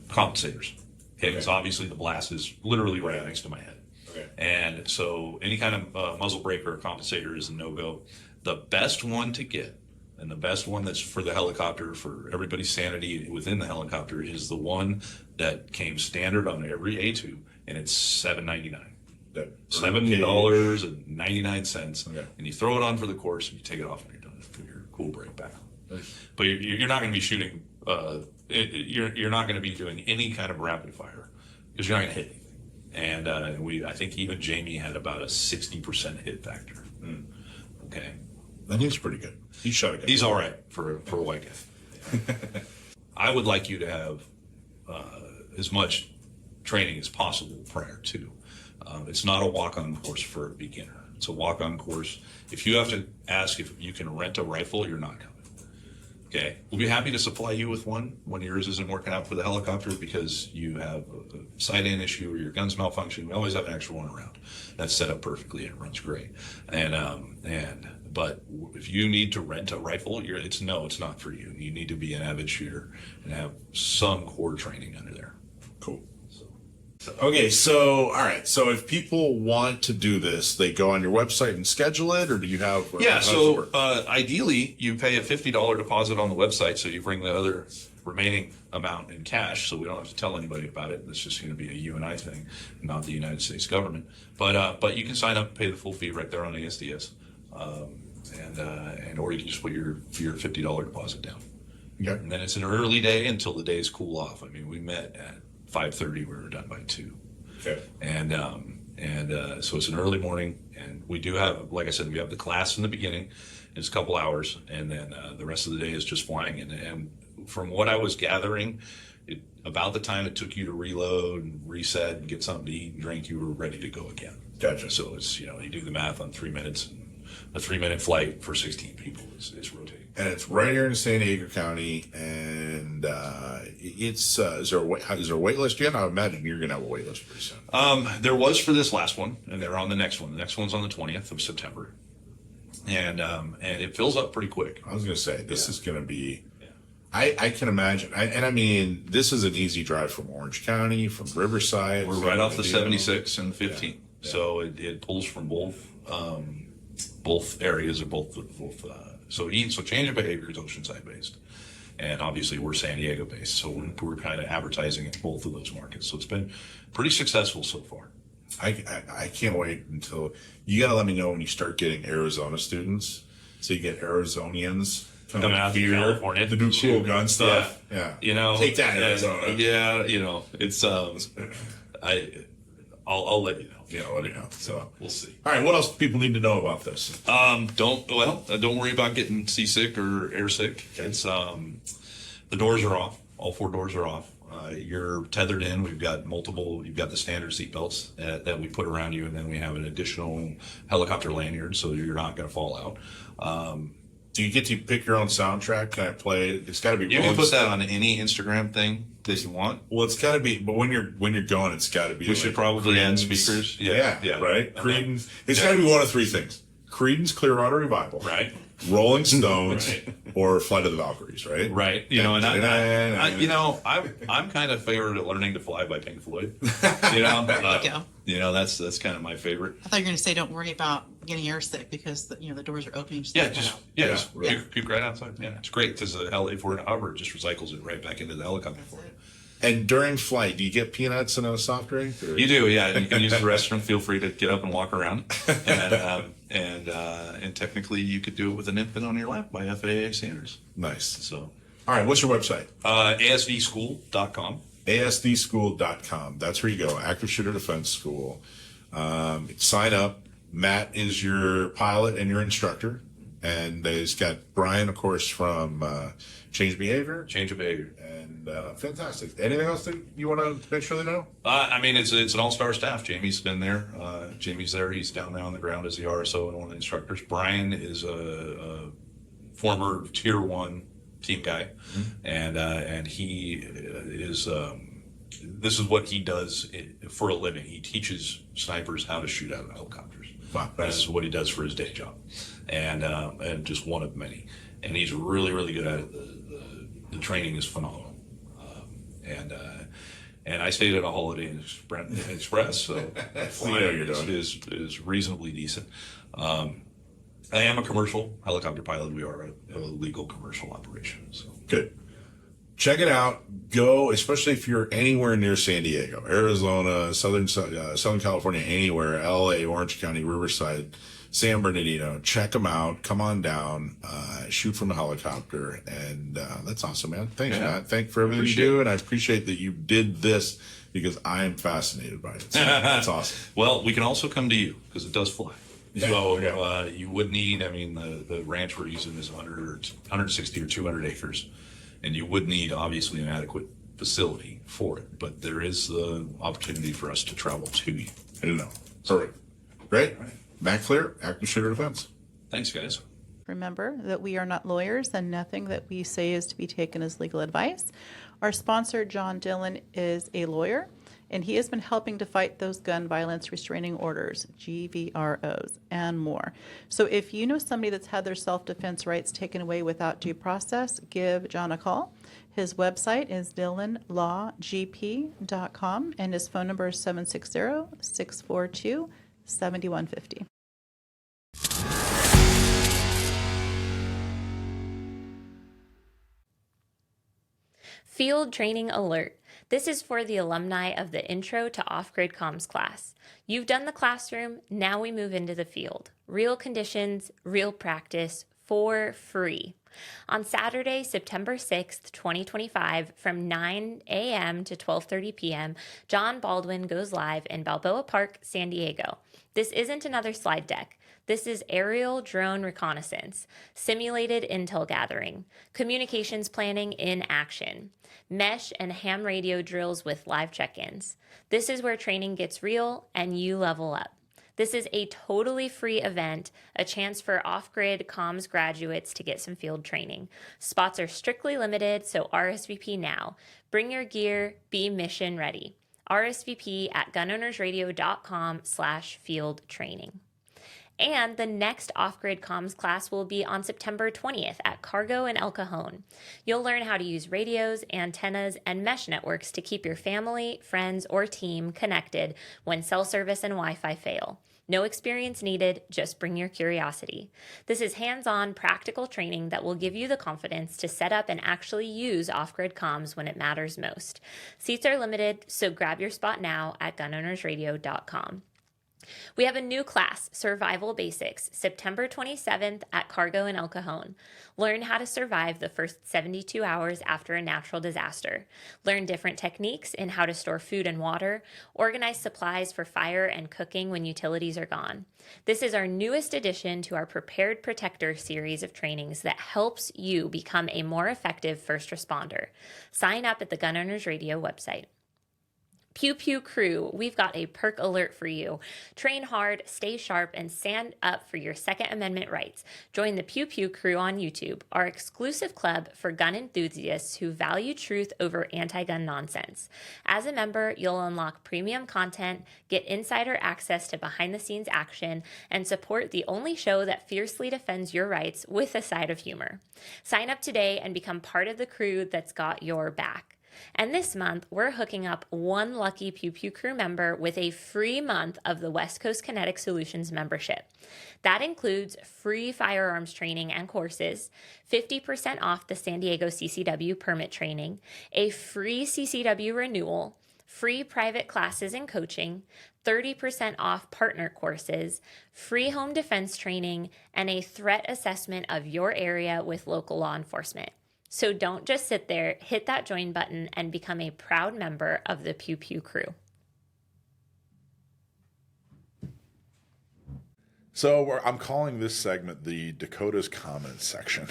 compensators. Okay, so obviously the blast is literally right next to my head. Okay. And so any kind of muzzle breaker or compensator is a no-go. The best one to get, and the best one that's for the helicopter, for everybody's sanity within the helicopter, is the one that came standard on every A2, and it's $7.99. $7.99, and you throw it on for the course, and you take it off when you're done. Put your cool break back on. But you're not going to be shooting. You're not going to be doing any kind of rapid fire because you're not going to hit anything. And I think even Jamie had about a 60% hit factor. Okay, and he's pretty good. He shot a guy. He's all right for a white guy. I would like you to have as much training as possible prior to. It's not a walk-on course for a beginner. It's a walk-on course. If you have to ask if you can rent a rifle, you're not coming. Okay, we'll be happy to supply you with one when yours isn't working out for the helicopter because you have a sight-in issue or your gun's malfunction. We always have an extra one around. That's set up perfectly and it runs great. But if you need to rent a rifle, it's not for you. You need to be an avid shooter and have some core training under there. Cool. Okay, so all right. So if people want to do this, they go on your website and schedule it, or do you have? Yeah. So ideally, you pay a $50 deposit on the website, so you bring the other remaining amount in cash, so we don't have to tell anybody about it. It's just going to be a you and I thing, not the United States government. But you can sign up and pay the full fee right there on ASDS, or you can just put your $50 deposit down. Okay. And then it's an early day until the days cool off. I mean, we met at 5:30. We were done by 2. Okay. And so it's an early morning, and we do have, like I said, we have the class in the beginning. It's a couple hours, and then the rest of the day is just flying. And from what I was gathering, about the time it took you to reload and reset and get something to eat and drink, you were ready to go again. Gotcha. So it's, you do the math on 3 minutes, and a 3-minute flight for 16 people is rotating. And it's right here in San Diego County, and it's is there a wait list yet? I imagine you're gonna have a wait list pretty soon. There was for this last one, and they're on the next one. The next one's on the 20th of September, and it fills up pretty quick. I was gonna say this is gonna be. I can imagine, I mean, this is an easy drive from Orange County, from Riverside. We're right off the 76 and the 15, so it pulls from both areas or both. So change of behavior is Oceanside based, and obviously we're San Diego based. So we're kind of advertising in both of those markets. So it's been pretty successful so far. I can't wait until you got to let me know when you start getting Arizona students. So you get Arizonians Coming out to California to do cool gun stuff. Yeah. You know, take that, Arizona. Yeah, you know, it's I'll let you know. Yeah, let me know. So we'll see. All right, what else do people need to know about this? Don't worry about getting seasick or airsick. It's the doors are off. All 4 doors are off. You're tethered in. We've got multiple. You've got the standard seat belts that we put around you, and then we have an additional helicopter lanyard, so you're not going to fall out. Do you get to pick your own soundtrack? Can I play it? It's got to be. You can put that on any Instagram thing that you want. Well, it's got to be. But when you're going, it's got to be. We should probably end speakers. Yeah, right. Creedence. It's got to be one of 3 things: Creedence Clearwater Revival, right? Rolling Stones, or Flight of the Valkyries, right? Right. You know, and I'm kind of favored at Learning to Fly by Pink Floyd. You know, you know that's kind of my favorite. I thought you were going to say don't worry about getting airsick because the doors are opening. Just puke right outside. Yeah, it's great because if we're in a hover, it just recycles it right back into the helicopter for you. And during flight, do you get peanuts and a soft drink? Or? You do, yeah. You can use the restroom. Feel free to get up and walk around. And technically, you could do it with an infant on your lap by FAA standards. Nice. So, all right. What's your website? ASDschool.com. ASDschool.com. That's where you go. Active Shooter Defense School. Sign up. Matt is your pilot and your instructor. And he's got Brian, of course, from Change Behavior. Change of Behavior. And fantastic. Anything else that you want to make sure they know? I mean, it's an all-star staff. Jamie's been there. Jamie's there. He's down there on the ground as the RSO and one of the instructors. Brian is a former Tier 1 team guy. Mm-hmm. And he is... this is what he does for a living. He teaches snipers how to shoot out of helicopters. Wow. This is what he does for his day job, and just one of many. And he's really, really good at it. The training is phenomenal. And I stayed at a Holiday Inn Express, so is reasonably decent. I am a commercial helicopter pilot. We are a legal commercial operation. So good. Check it out. Go, especially if you're anywhere near San Diego, Arizona, Southern California, anywhere, LA, Orange County, Riverside, San Bernardino. Check them out. Come on down. Shoot from a helicopter. And that's awesome, man. Thanks, Matt. Thank you for everything you do. And I appreciate that you did this because I am fascinated by it. So that's awesome. Well, we can also come to you because it does fly. Yeah. So you would need, the ranch we're using is 160 or 200 acres. And you would need, obviously, an adequate facility for it. But there is the opportunity for us to travel to you. I don't know. Perfect. Great. Matt Klier, Active Shooter Defense. Thanks, guys. Remember that we are not lawyers and nothing that we say is to be taken as legal advice. Our sponsor, John Dillon, is a lawyer, and he has been helping to fight those gun violence restraining orders, GVROs, and more. So if you know somebody that's had their self-defense rights taken away without due process, give John a call. His website is dillonlawgp.com, and his phone number is 760-642-7150. Field Training Alert. This is for the alumni of the Intro to Off-Grid Comms class. You've done the classroom, now we move into the field. Real conditions, real practice, for free. On Saturday, September 6th, 2025, from 9 a.m. to 12:30 p.m., John Baldwin goes live in Balboa Park, San Diego. This isn't another slide deck. This is aerial drone reconnaissance, simulated intel gathering, communications planning in action, mesh and ham radio drills with live check-ins. This is where training gets real and you level up. This is a totally free event, a chance for off-grid comms graduates to get some field training. Spots are strictly limited, so RSVP now. Bring your gear, be mission ready. RSVP at gunownersradio.com/field training. And the next off-grid comms class will be on September 20th at Cargo in El Cajon. You'll learn how to use radios, antennas, and mesh networks to keep your family, friends, or team connected when cell service and Wi-Fi fail. No experience needed, just bring your curiosity. This is hands-on, practical training that will give you the confidence to set up and actually use off-grid comms when it matters most. Seats are limited, so grab your spot now at gunownersradio.com. We have a new class, Survival Basics, September 27th at Cargo in El Cajon. Learn how to survive the first 72 hours after a natural disaster. Learn different techniques in how to store food and water. Organize supplies for fire and cooking when utilities are gone. This is our newest addition to our Prepared Protector series of trainings that helps you become a more effective first responder. Sign up at the Gun Owners Radio website. Pew Pew Crew, we've got a perk alert for you. Train hard, stay sharp, and stand up for your Second Amendment rights. Join the Pew Pew Crew on YouTube, our exclusive club for gun enthusiasts who value truth over anti-gun nonsense. As a member, you'll unlock premium content, get insider access to behind-the-scenes action, and support the only show that fiercely defends your rights with a side of humor. Sign up today and become part of the crew that's got your back. And this month, we're hooking up one lucky Pew Pew Crew member with a free month of the West Coast Kinetic Solutions membership. That includes free firearms training and courses, 50% off the San Diego CCW permit training, a free CCW renewal, free private classes and coaching, 30% off partner courses, free home defense training, and a threat assessment of your area with local law enforcement. So don't just sit there, hit that join button and become a proud member of the Pew Pew Crew. So I'm calling this segment the Dakota's comments section.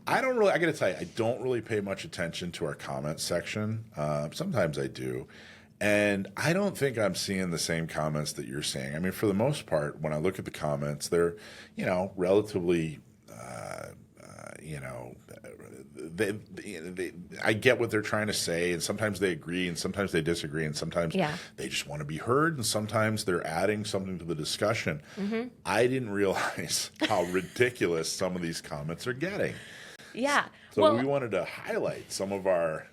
I gotta tell you, I don't really pay much attention to our comments section. Sometimes I do. And I don't think I'm seeing the same comments that you're seeing. I mean, for the most part, when I look at the comments, they're, relatively, I get what they're trying to say, and sometimes they agree, and sometimes they disagree, and sometimes they just want to be heard, and sometimes they're adding something to the discussion. Mm-hmm. I didn't realize how ridiculous some of these comments are getting. Yeah. So we wanted to highlight some of our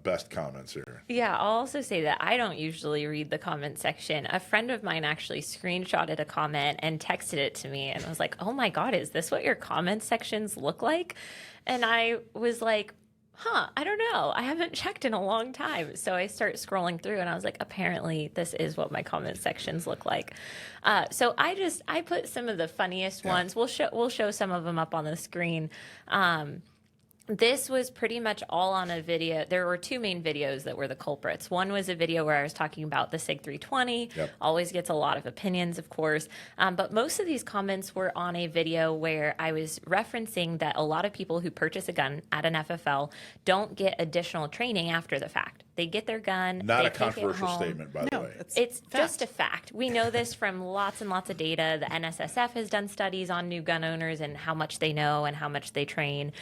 best comments here. Yeah, I'll also say that I don't usually read the comment section. A friend of mine actually screenshotted a comment and texted it to me, and I was like, oh my God, is this what your comment sections look like? And I was like, I don't know. I haven't checked in a long time. So I start scrolling through and I was like, apparently this is what my comment sections look like. So I put some of the funniest ones. We'll show some of them up on the screen. This was pretty much all on a video. There were two main videos that were the culprits. One was a video where I was talking about the SIG 320. Always gets a lot of opinions, of course. But most of these comments were on a video where I was referencing that a lot of people who purchase a gun at an FFL don't get additional training after the fact. They get their gun. Not a controversial statement, by the way. It's just a fact. We know this from lots and lots of data. The NSSF has done studies on new gun owners and how much they know and how much they train.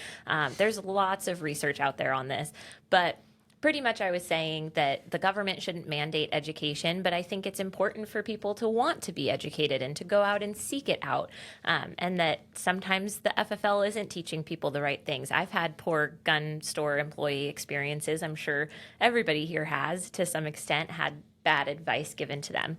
There's lots of research out there on this. But pretty much I was saying that the government shouldn't mandate education, but I think it's important for people to want to be educated and to go out and seek it out. And that sometimes the FFL isn't teaching people the right things. I've had poor gun store employee experiences. I'm sure everybody here has, to some extent, had bad advice given to them.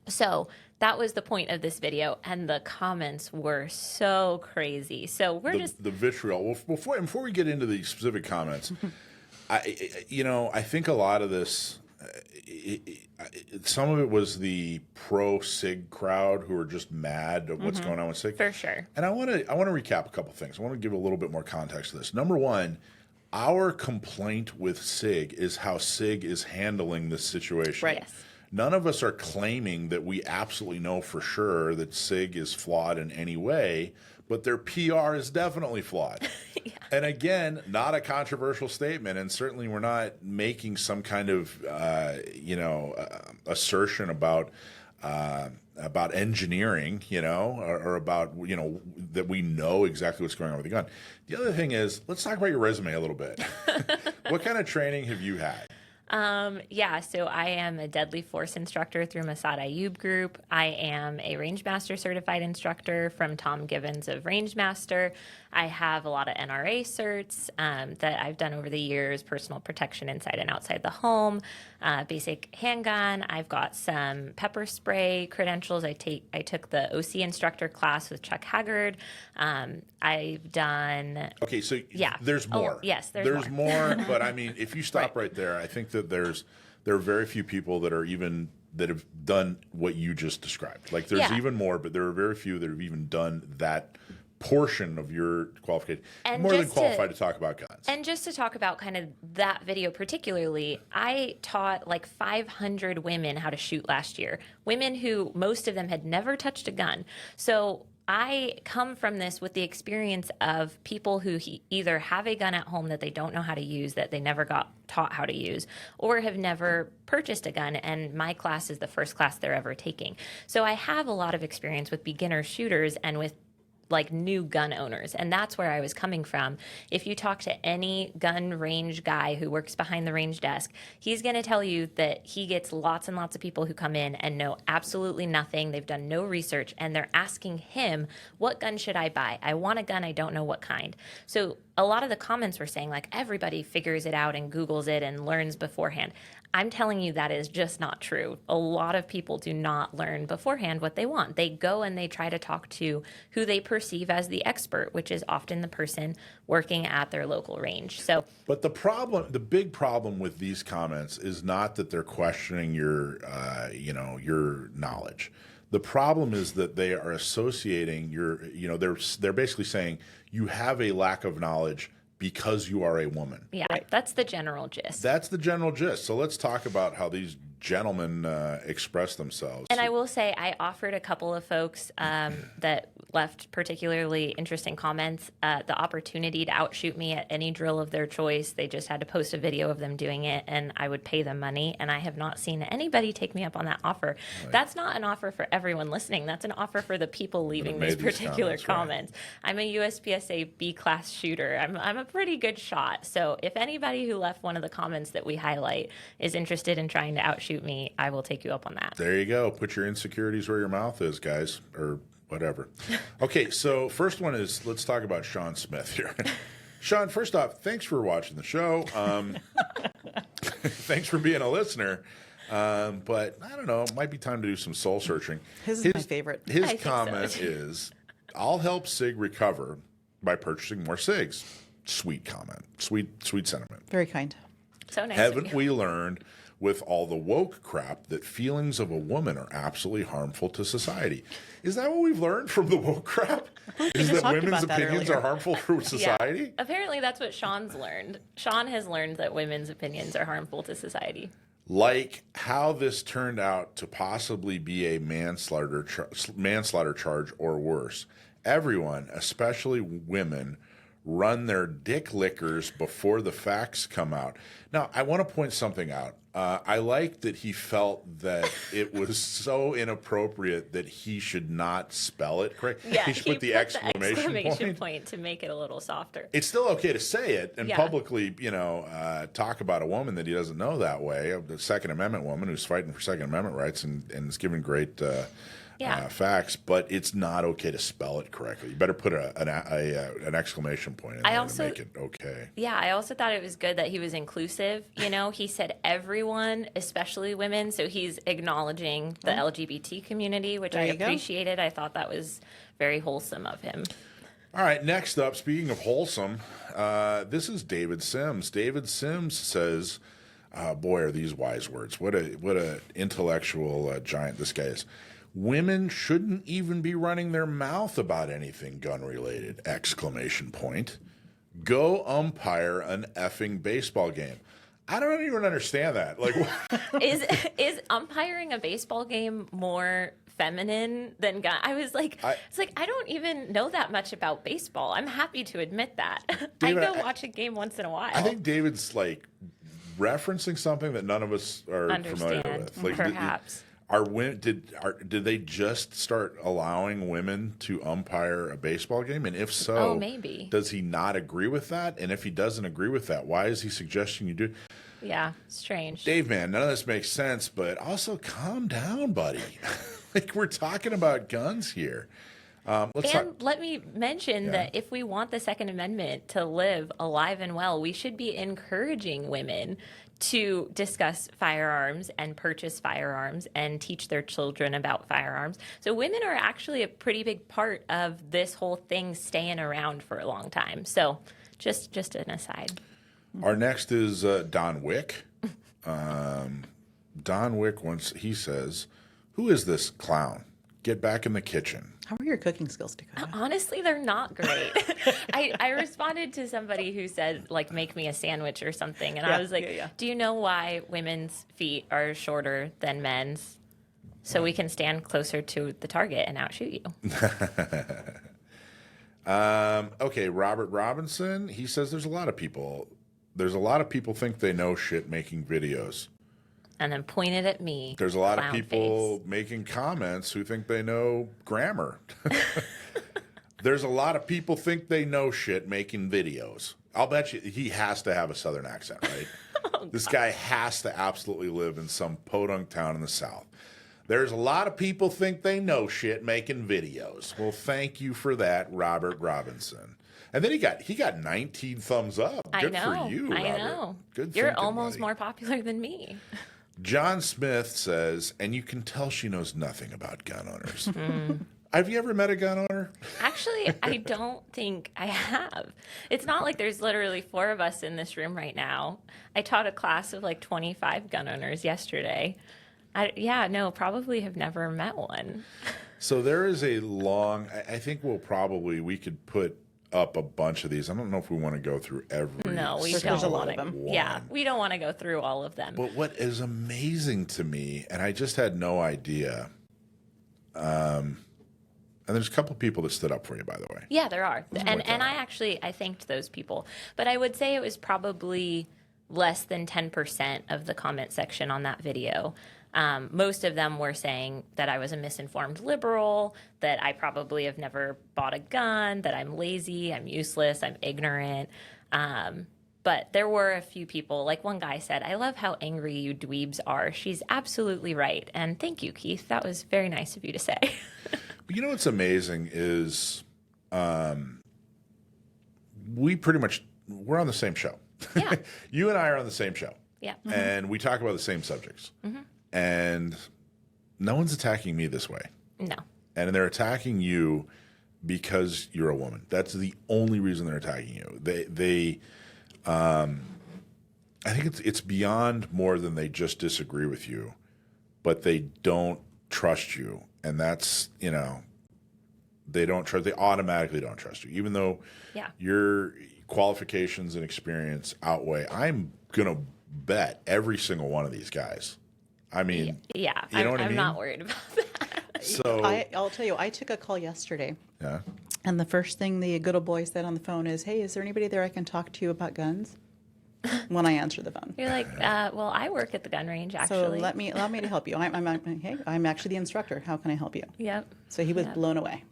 So that was the point of this video, and the comments were so crazy. So the vitriol. Well, before we get into the specific comments, I think a lot of this, some of it was the pro-SIG crowd who are just mad at what's going on with SIG. For sure. And I want to recap a couple things. I want to give a little bit more context to this. Number one, our complaint with SIG is how SIG is handling this situation. Right. Yes. None of us are claiming that we absolutely know for sure that SIG is flawed in any way, but their PR is definitely flawed. And again, not a controversial statement, and certainly we're not making some kind of, assertion about about engineering, or about, that we know exactly what's going on with the gun. The other thing is, let's talk about your resume a little bit. What kind of training have you had? So I am a deadly force instructor through Masad Ayub Group. I am a Rangemaster certified instructor from Tom Givens of Rangemaster. I have a lot of NRA certs that I've done over the years, personal protection inside and outside the home, basic handgun. I've got some pepper spray credentials. I took the OC instructor class with Chuck Haggard. I've done... Okay, so yeah. There's more. Oh, yes, there's more. But I mean, if you stop right there, I think that there are very few people that have done what you just described. Like there's even more, but there are very few that have even done that portion of your qualification. And more than qualified to talk about guns. And just to talk about kind of that video particularly, I taught like 500 women how to shoot last year. Women who most of them had never touched a gun. So I come from this with the experience of people who either have a gun at home that they don't know how to use, that they never got taught how to use, or have never purchased a gun, and my class is the first class they're ever taking. So I have a lot of experience with beginner shooters and with like new gun owners. And that's where I was coming from. If you talk to any gun range guy who works behind the range desk, he's going to tell you that he gets lots and lots of people who come in and know absolutely nothing. They've done no research and they're asking him, what gun should I buy? I want a gun. I don't know what kind. So a lot of the comments were saying like everybody figures it out and Googles it and learns beforehand. I'm telling you that is just not true. A lot of people do not learn beforehand what they want. They go and they try to talk to who they perceive as the expert, which is often the person working at their local range. But the big problem with these comments is not that they're questioning your knowledge. The problem is that they are associating they're basically saying you have a lack of knowledge because you are a woman. Yeah, right. That's the general gist. That's the general gist. So let's talk about how these gentlemen express themselves. And I will say I offered a couple of folks that left particularly interesting comments the opportunity to outshoot me at any drill of their choice. They just had to post a video of them doing it, and I would pay them money. And I have not seen anybody take me up on that offer. Right. That's not an offer for everyone listening. That's an offer for the people leaving these particular comments. Right. I'm a USPSA B-class shooter. I'm a pretty good shot. So if anybody who left one of the comments that we highlight is interested in trying to outshoot me, I will take you up on that. There you go. Put your insecurities where your mouth is, guys, or whatever. Okay, so first one is, let's talk about Sean Smith here. Sean, first off, thanks for watching the show. Thanks for being a listener. But I don't know, it might be time to do some soul searching. His is my favorite. His comment is, I'll help SIG recover by purchasing more SIGs. Sweet comment. Sweet sentiment. Very kind. So nice. Haven't we learned with all the woke crap that feelings of a woman are absolutely harmful to society? Is that what we've learned from the woke crap? Is that women's opinions are harmful for society? Yeah. Apparently that's what Sean's learned. Sean has learned that women's opinions are harmful to society. Like how this turned out to possibly be a manslaughter charge or worse. Everyone, especially women, run their dick lickers before the facts come out. Now, I want to point something out. I like that he felt that it was so inappropriate that he should not spell it correct. Yeah, he should put the exclamation point to make it a little softer. It's still okay to say it and publicly, talk about a woman that he doesn't know that way, the Second Amendment woman who's fighting for Second Amendment rights and is giving great facts, but it's not okay to spell it correctly. You better put an exclamation point in there to make it okay. Yeah, I also thought it was good that he was inclusive. He said everyone, especially women, so he's acknowledging the LGBT community, which I appreciated. I thought that was very wholesome of him. All right, next up, speaking of wholesome, this is David Sims. David Sims says, boy, are these wise words. What a intellectual giant this guy is. Women shouldn't even be running their mouth about anything gun-related! Exclamation point. Go umpire an effing baseball game. I don't even understand that. Like, is umpiring a baseball game more feminine than gun? I was like, I don't even know that much about baseball. I'm happy to admit that. David, I go watch a game once in a while. I think David's like referencing something that none of us are familiar with. Perhaps. Did they just start allowing women to umpire a baseball game? And if so, maybe. Does he not agree with that? And if he doesn't agree with that, why is he suggesting you do? Yeah, strange. Dave, man, none of this makes sense, but also calm down, buddy. Like, we're talking about guns here. Let me mention that if we want the Second Amendment to live alive and well, we should be encouraging women to discuss firearms and purchase firearms and teach their children about firearms. So women are actually a pretty big part of this whole thing staying around for a long time. So just an aside. Our next is Don Wick. Don Wick, he says, "Who is this clown? Get back in the kitchen." How are your cooking skills, Dakota? Honestly, they're not great. I responded to somebody who said, like, make me a sandwich or something. And I was like, do you know why women's feet are shorter than men's? So we can stand closer to the target and outshoot you. Okay, Robert Robinson, he says there's a lot of people think they know shit making videos. And then pointed at me. There's a lot of clown people face. making comments who think they know grammar. There's a lot of people think they know shit making videos. I'll bet you he has to have a southern accent, right? This guy has to absolutely live in some podunk town in the South. There's a lot of people think they know shit making videos. Well, thank you for that, Robert Robinson. And then he got 19 thumbs up. Good for you, Robert. I know. Good You're thinking, almost buddy. more popular than me. John Smith says, and you can tell she knows nothing about gun owners. Have you ever met a gun owner? Actually, I don't think I have. It's not like there's literally 4 of us in this room right now. I taught a class of like 25 gun owners yesterday. Probably have never met one. So there is a long, I think we could put up a bunch of these. I don't know if we want to go through every. No, we There's don't a lot want of to. them. Yeah, we don't want to go through all of them. But what is amazing to me, and I just had no idea, and there's a couple people that stood up for you, by the way. Yeah, there are. And I thanked those people. But I would say it was probably less than 10% of the comment section on that video. Most of them were saying that I was a misinformed liberal, that I probably have never bought a gun, that I'm lazy, I'm useless, I'm ignorant. But there were a few people, like one guy said, "I love how angry you dweebs are. She's absolutely right." And thank you, Keith. That was very nice of you to say. You know what's amazing is we're on the same show. Yeah. You and I are on the same show. Yeah. And we talk about the same subjects. Mm-hmm. And no one's attacking me this way. No. And they're attacking you because you're a woman. That's the only reason they're attacking you. I think it's beyond more than they just disagree with you, but they don't trust you. And that's, they automatically don't trust you, even though your qualifications and experience outweigh. I'm going to bet every single one of these guys. I mean, yeah, you know what I mean? I'm not worried about that. So I'll tell you, I took a call yesterday. Yeah. And the first thing the good old boy said on the phone is, "Hey, is there anybody there I can talk to about guns?" When I answer the phone. You're like, well, I work at the gun range, actually. So allow me to help you. I'm actually the instructor. How can I help you? Yep. So he was blown away.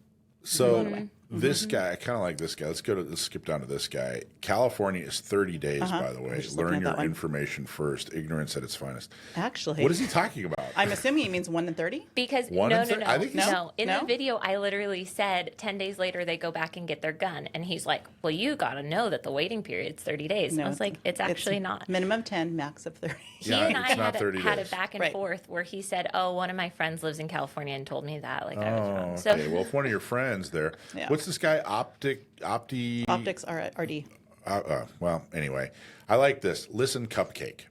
So this guy, I kind of like this guy. Let's skip down to this guy. California is 30 days, by the way. just looking Learn at your that one. information first. Ignorance at its finest. Actually, What is he talking about? I'm assuming he means 1 in 30. Because One no. in thir- I think he's- No. In No? the video, I literally said 10 days later they go back and get their gun, and he's like, "Well, you got to know that the waiting period's 30 days." I was like, "It's actually not." Minimum 10, max of 30. He Yeah, and I it's not had 30 a days. back and Right. forth where he said, "Oh, one of my friends lives in California and told me that." Like I was wrong. Oh, So okay. Well, if one of your friends there, Yeah. what's this guy? Optics are RD. Well, anyway, I like this. Listen, Cupcake.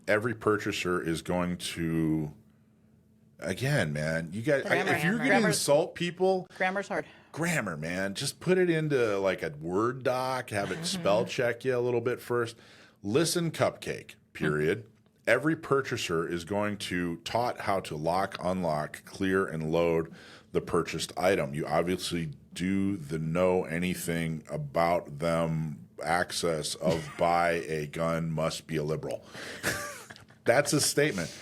Every purchaser is going to. Again, man, you guys. If you're going to insult people, Grammar's hard. grammar, man, just put it into like a Word doc. Have it spell check you a little bit first. Listen, Cupcake. Period. Every purchaser is going to taught how to lock, unlock, clear, and load the purchased item. You obviously do the know anything about them access of buy a gun must be a liberal. That's a statement.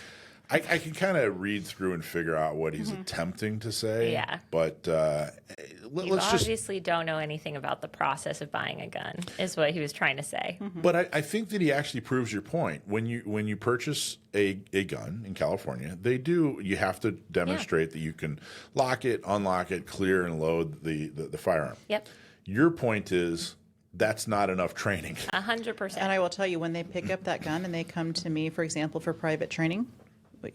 I can kind of read through and figure out what he's attempting to say. Yeah. But You let's just. obviously don't know anything about the process of buying a gun, is what he was trying to say. But I think that he actually proves your point. When you purchase a gun in California, you have to demonstrate that you can lock it, unlock it, clear and load the firearm. Yep. Your point is that's not enough training. 100%. And I will tell you, when they pick up that gun and they come to me, for example, for private training,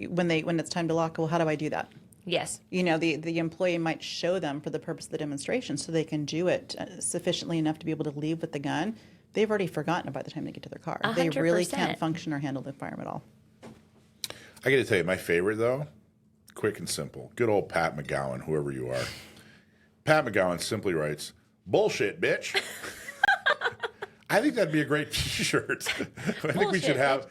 when it's time to lock, well, how do I do that? Yes. You know, the employee might show them for the purpose of the demonstration so they can do it sufficiently enough to be able to leave with the gun. They've already forgotten it by the time they get to their car. 100%. They really can't function or handle the firearm at all. I got to tell you, my favorite, though, quick and simple. Good old Pat McGowan, whoever you are. Pat McGowan simply writes, "Bullshit, bitch." I think that'd be a great T-shirt. I think we should have,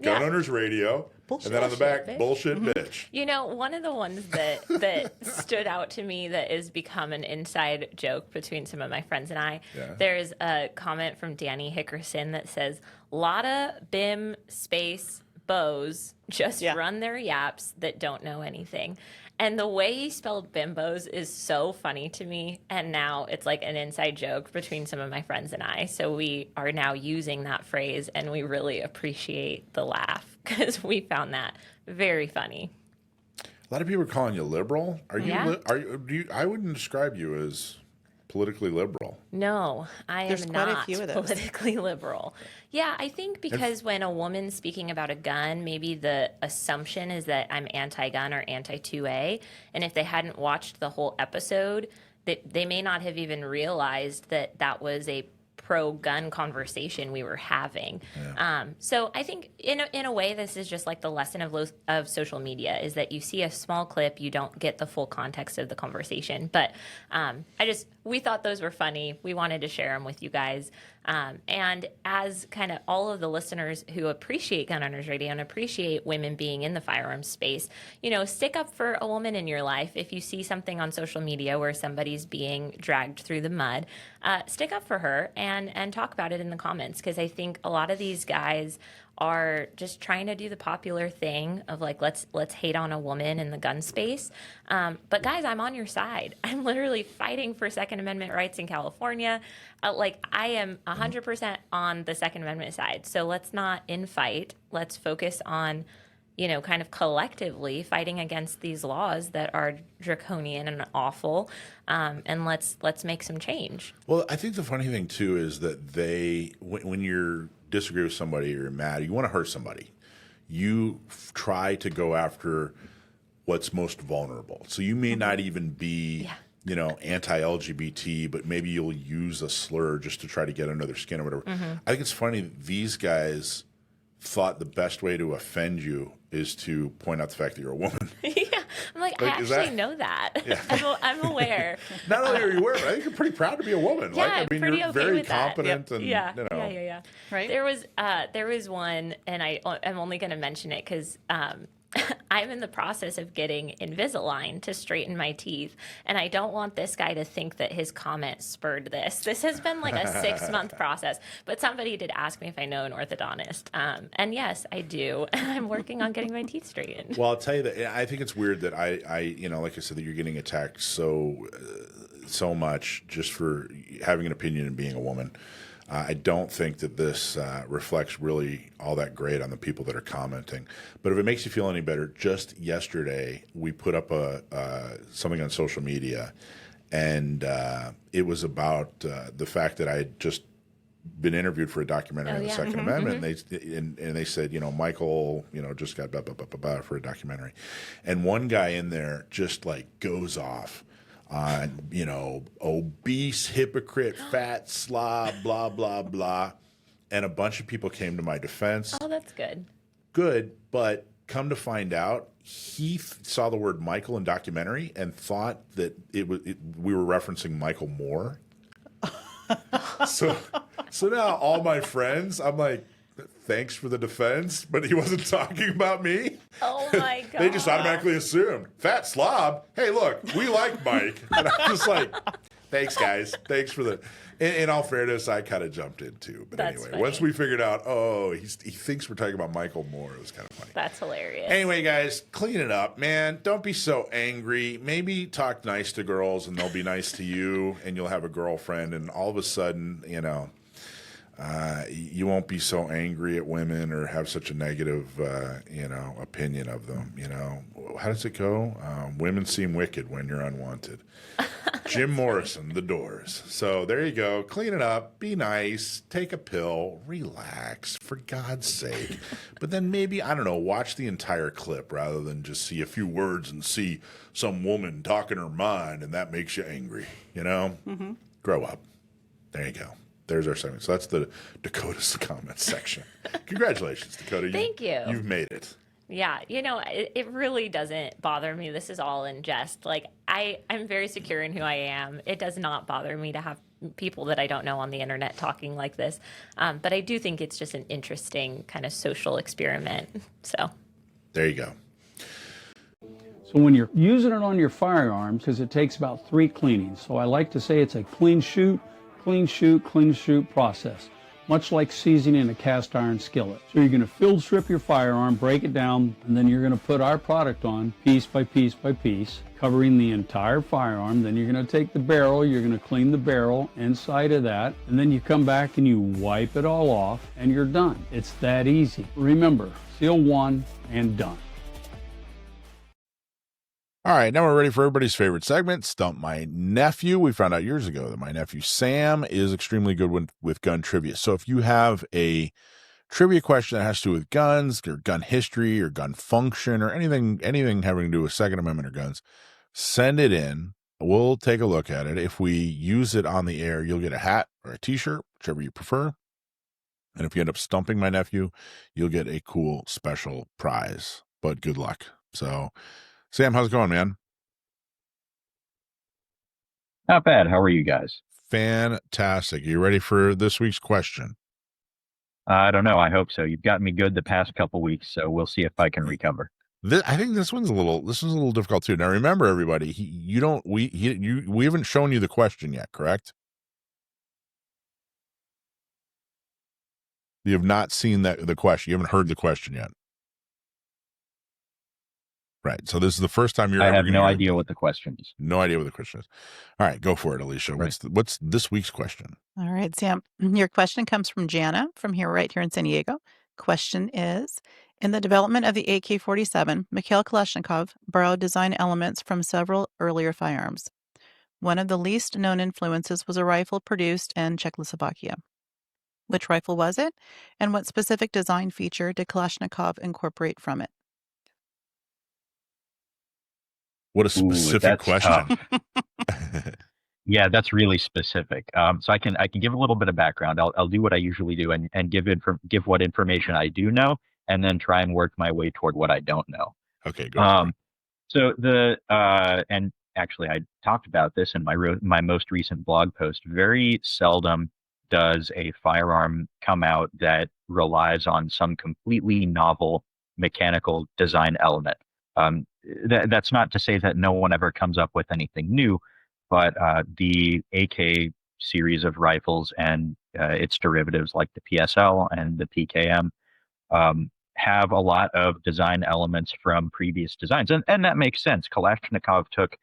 Gun Owners Radio, Bullshit. and then on the back, Bitch. "Bullshit, bitch." You know, one of the ones that stood out to me that has become an inside joke between some of my friends and I, there's a comment from Danny Hickerson that says, "Lotta bim space bows just run their yaps that don't know anything." And the way he spelled bimbos is so funny to me. And now it's like an inside joke between some of my friends and I. So we are now using that phrase, and we really appreciate the laugh because we found that very funny. A lot of people are calling you liberal. Are you? Yeah. I wouldn't describe you as politically liberal. No, I There's am quite a not few of those. politically liberal. Yeah, I think because when a woman's speaking about a gun, maybe the assumption is that I'm anti-gun or anti-2A. And if they hadn't watched the whole episode, they may not have even realized that that was a pro-gun conversation we were having. So I think in a way, this is just like the lesson of social media, is that you see a small clip, you don't get the full context of the conversation. But we thought those were funny. We wanted to share them with you guys. And as kind of all of the listeners who appreciate Gun Owners Radio and appreciate women being in the firearms space, stick up for a woman in your life. If you see something on social media where somebody's being dragged through the mud, stick up for her and talk about it in the comments, because I think a lot of these guys are just trying to do the popular thing of like, let's hate on a woman in the gun space. But guys, I'm on your side. I'm literally fighting for Second Amendment rights in California. I am 100% on the Second Amendment side. So let's not infight. Let's focus on, kind of collectively fighting against these laws that are draconian and awful. And let's make some change. Well, I think the funny thing too is that when you're disagree with somebody or you're mad, you want to hurt somebody, you try to go after what's most vulnerable. So you may not even be, anti-LGBT, but maybe you'll use a slur just to try to get under their skin or whatever. I think it's funny that these guys thought the best way to offend you is to point out the fact that you're a woman. I'm like, I actually know that. Yeah. I'm aware. Not only are you aware, but I think you're pretty proud to be a woman. Yeah, I'm pretty you're okay very with that. competent Yep. and Yeah. Right. There was one, and I'm only going to mention it because I'm in the process of getting Invisalign to straighten my teeth, and I don't want this guy to think that his comment spurred this. This has been like a 6-month process, but somebody did ask me if I know an orthodontist, and yes, I do. I'm working on getting my teeth straightened. Well, I'll tell you that I think it's weird that I like I said, that you're getting attacked so much just for having an opinion and being a woman. I don't think that this reflects really all that great on the people that are commenting. But if it makes you feel any better, just yesterday we put up something on social media, and it was about the fact that I had just been interviewed for a documentary on the Second Amendment, and they said, Michael, just got blah, blah, blah, blah, blah for a documentary. And one guy in there just like goes off on, obese, hypocrite, fat slob, blah, blah, blah. And a bunch of people came to my defense. Oh, that's good. Good, but come to find out, he saw the word Michael in documentary and thought that we were referencing Michael Moore. So now all my friends, I'm like, thanks for the defense, but he wasn't talking about me. Oh my God. They just automatically assumed, fat slob, hey, look, we like Mike. And I'm just like, Thanks, guys. Thanks for the. In all fairness, I kind of jumped in too. But That's anyway, funny. once we figured out, oh, he thinks we're talking about Michael Moore, it was kind of funny. That's hilarious. Anyway, guys, clean it up, man. Don't be so angry. Maybe talk nice to girls, and they'll be nice to you, and you'll have a girlfriend, and all of a sudden, you won't be so angry at women or have such a negative, opinion of them. How does it go? Women seem wicked when you're unwanted. Jim Morrison, The Doors. So there you go. Clean it up. Be nice. Take a pill. Relax, for God's sake. But then maybe, I don't know, watch the entire clip rather than just see a few words and see some woman talking her mind and that makes you angry. Mm-hmm. Grow up. There you go. There's our segment. So that's the Dakota's comments section. Congratulations, Dakota. Thank you. You've made it. Yeah, it really doesn't bother me. This is all in jest. Like, I'm very secure in who I am. It does not bother me to have people that I don't know on the internet talking like this. But I do think it's just an interesting kind of social experiment. So there you go. So when you're using it on your firearms, because it takes about 3 cleanings. So I like to say it's a clean shoot, clean shoot, clean shoot process, much like seasoning a cast iron skillet. So you're going to field strip your firearm, break it down, and then you're going to put our product on piece by piece by piece, covering the entire firearm. Then you're going to take the barrel, you're going to clean the barrel inside of that, and then you come back and you wipe it all off, and you're done. It's that easy. Remember, seal one and done. All right, now we're ready for everybody's favorite segment, Stump My Nephew. We found out years ago that my nephew Sam is extremely good with gun trivia. So if you have a trivia question that has to do with guns or gun history or gun function or anything having to do with Second Amendment or guns, send it in. We'll take a look at it. If we use it on the air, you'll get a hat or a t-shirt, whichever you prefer. And if you end up stumping my nephew, you'll get a cool special prize. But good luck. So Sam, how's it going, man? Not bad. How are you guys? Fantastic. You ready for this week's question? I don't know. I hope so. You've gotten me good the past couple weeks, so we'll see if I can recover. I think this one's a little difficult too. Now, remember, everybody, we haven't shown you the question yet, correct? You have not seen the question. You haven't heard the question yet. Right. So this is the first time I have no idea what the question is. No idea what the question is. All right, go for it, Alisha. Right. What's this week's question? All right, Sam. Your question comes from Jana right here in San Diego. Question is, in the development of the AK-47, Mikhail Kalashnikov borrowed design elements from several earlier firearms. One of the least known influences was a rifle produced in Czechoslovakia. Which rifle was it? And what specific design feature did Kalashnikov incorporate from it? What a specific question. Yeah, that's really specific. So I can give a little bit of background. I'll do what I usually do and give what information I do know, and then try and work my way toward what I don't know. Okay, go for it. So and actually I talked about this in my most recent blog post. Very seldom does a firearm come out that relies on some completely novel mechanical design element. That's not to say that no one ever comes up with anything new, but the AK series of rifles and its derivatives like the PSL and the PKM have a lot of design elements from previous designs. And that makes sense. Kalashnikov took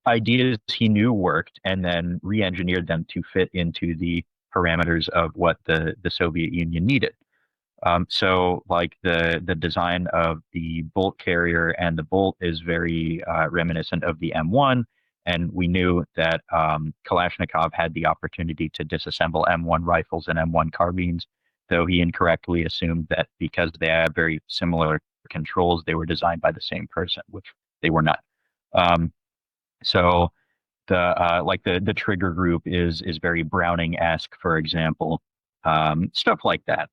ideas he knew worked and then re-engineered them to fit into the parameters of what the Soviet Union needed. So like the design of the bolt carrier and the bolt is very reminiscent of the M1. And we knew that Kalashnikov had the opportunity to disassemble M1 rifles and M1 carbines, though he incorrectly assumed that because they have very similar controls, they were designed by the same person, which they were not. So the trigger group is very Browning-esque, for example, stuff like that.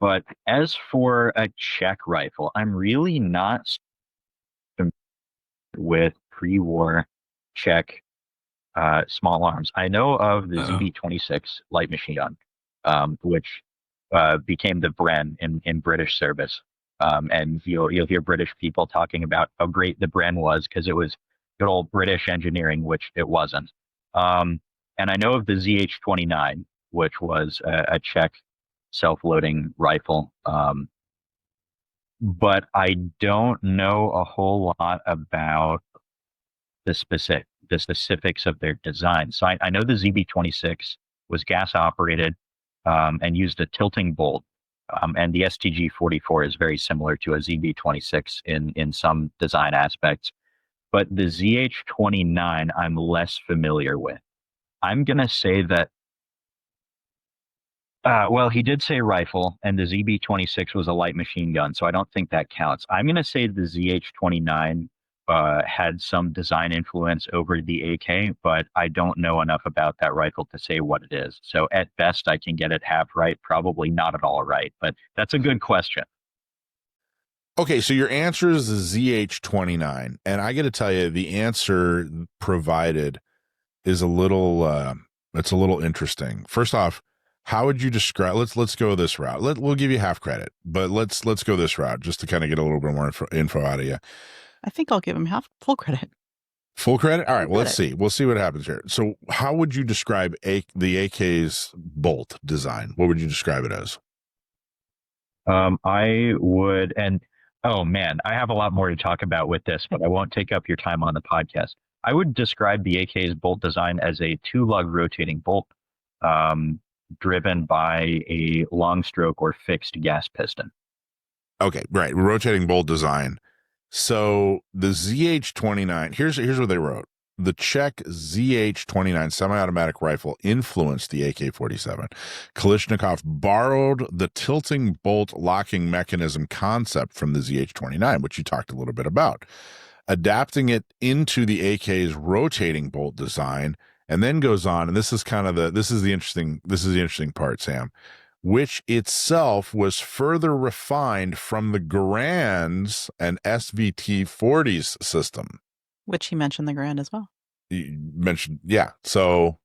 But as for a Czech rifle, I'm really not familiar with pre-war Czech small arms. I know of the ZB-26 light machine gun, which became the Bren in British service. And you'll hear British people talking about how great the Bren was because it was good old British engineering, which it wasn't. And I know of the ZH-29, which was a Czech self-loading rifle. But I don't know a whole lot about the specifics of their design. So I know the ZB-26 was gas operated and used a tilting bolt. And the STG-44 is very similar to a ZB-26 in some design aspects. But the ZH-29 I'm less familiar with. I'm going to say that, well, he did say rifle, and the ZB-26 was a light machine gun, so I don't think that counts. I'm going to say the ZH-29 had some design influence over the AK, but I don't know enough about that rifle to say what it is. So at best, I can get it half right, probably not at all right, but that's a good question. Okay, so your answer is the ZH-29, and I got to tell you, the answer provided is a little, it's a little interesting. First off, how would you describe? Let's go this route. We'll give you half credit, but let's go this route just to kind of get a little bit more info out of you. I think I'll give him full credit. Full credit. All right. Well, let's see. We'll see what happens here. So, how would you describe the AK's bolt design? What would you describe it as? I would, and oh man, I have a lot more to talk about with this, but I won't take up your time on the podcast. I would describe the AK's bolt design as a 2-lug rotating bolt, driven by a long stroke or fixed gas piston. Okay, right. Rotating bolt design. So the ZH-29, here's what they wrote. The Czech ZH-29 semi-automatic rifle influenced the AK-47. Kalashnikov borrowed the tilting bolt locking mechanism concept from the ZH-29, which you talked a little bit about, adapting it into the AK's rotating bolt design, and then goes on, and this is the interesting part, Sam, which itself was further refined from the Garand's and SVT-40's system. Which he mentioned the Garand as well. You mentioned, yeah. So,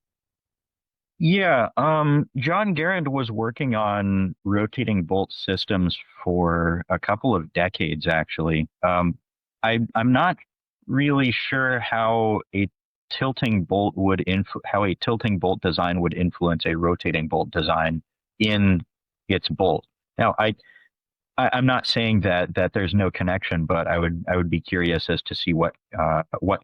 yeah, John Garand was working on rotating bolt systems for a couple of decades, actually. I'm not really sure how a tilting bolt design would influence a rotating bolt design in its bolt. Now, I'm not saying that there's no connection, but I would be curious as to see what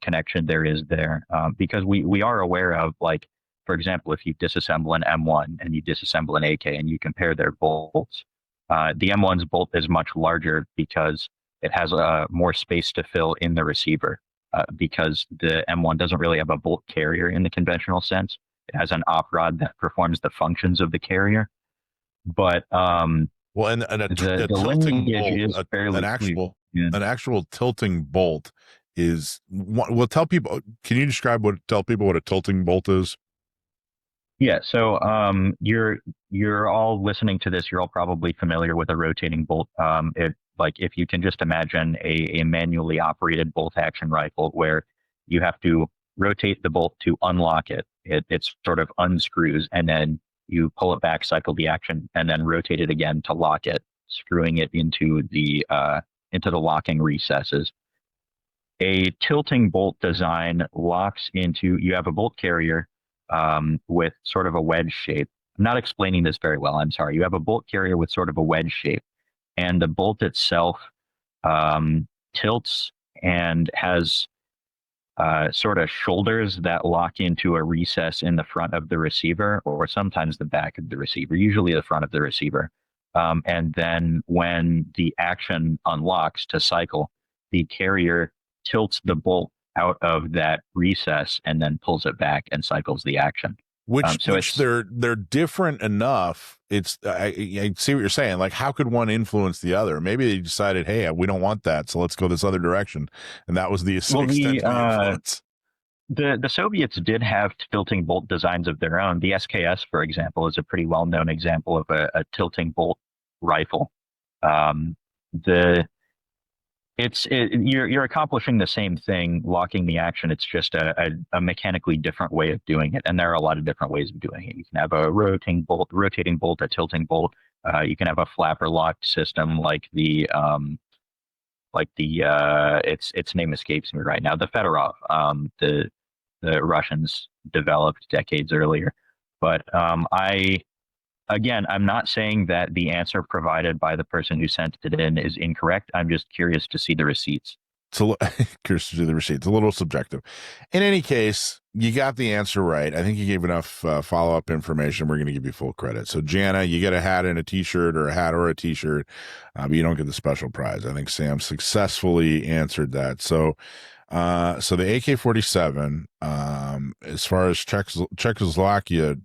connection there is there, because we are aware of, like, for example, if you disassemble an M1 and you disassemble an AK and you compare their bolts, the M1's bolt is much larger because it has more space to fill in the receiver, because the M1 doesn't really have a bolt carrier in the conventional sense. It has an op rod that performs the functions of the carrier. But well, and a tilting bolt, an actual tilting bolt is. Well, tell people. Can you tell people what a tilting bolt is? Yeah. So you're all listening to this. You're all probably familiar with a rotating bolt. If you can just imagine a manually operated bolt action rifle where you have to rotate the bolt to unlock it. It sort of unscrews, and then you pull it back, cycle the action, and then rotate it again to lock it, screwing it into the locking recesses. A tilting bolt design locks into, you have a bolt carrier with sort of a wedge shape. I'm not explaining this very well, I'm sorry. You have a bolt carrier with sort of a wedge shape, and the bolt itself tilts and has sort of shoulders that lock into a recess in the front of the receiver, or sometimes the back of the receiver, usually the front of the receiver. And then when the action unlocks to cycle, the carrier tilts the bolt out of that recess and then pulls it back and cycles the action. Which they're different enough. It's I see what you're saying. Like, how could one influence the other? Maybe they decided, hey, we don't want that, so let's go this other direction, and that was the extent of the influence. The Soviets did have tilting bolt designs of their own. The SKS, for example, is a pretty well-known example of a tilting bolt rifle. You're accomplishing the same thing, locking the action. It's just a mechanically different way of doing it, and there are a lot of different ways of doing it. You can have a rotating bolt, a tilting bolt. You can have a flapper locked system like its name escapes me right now. The Fedorov, the Russians developed decades earlier. But I'm not saying that the answer provided by the person who sent it in is incorrect. I'm just curious to see the receipts. Curious to see the receipt. It's a little subjective. In any case, you got the answer right. I think you gave enough follow-up information. We're going to give you full credit. So, Jana, you get a hat and a T-shirt, or a hat or a T-shirt, but you don't get the special prize. I think Sam successfully answered that. So the AK-47, as far as Czechoslovakia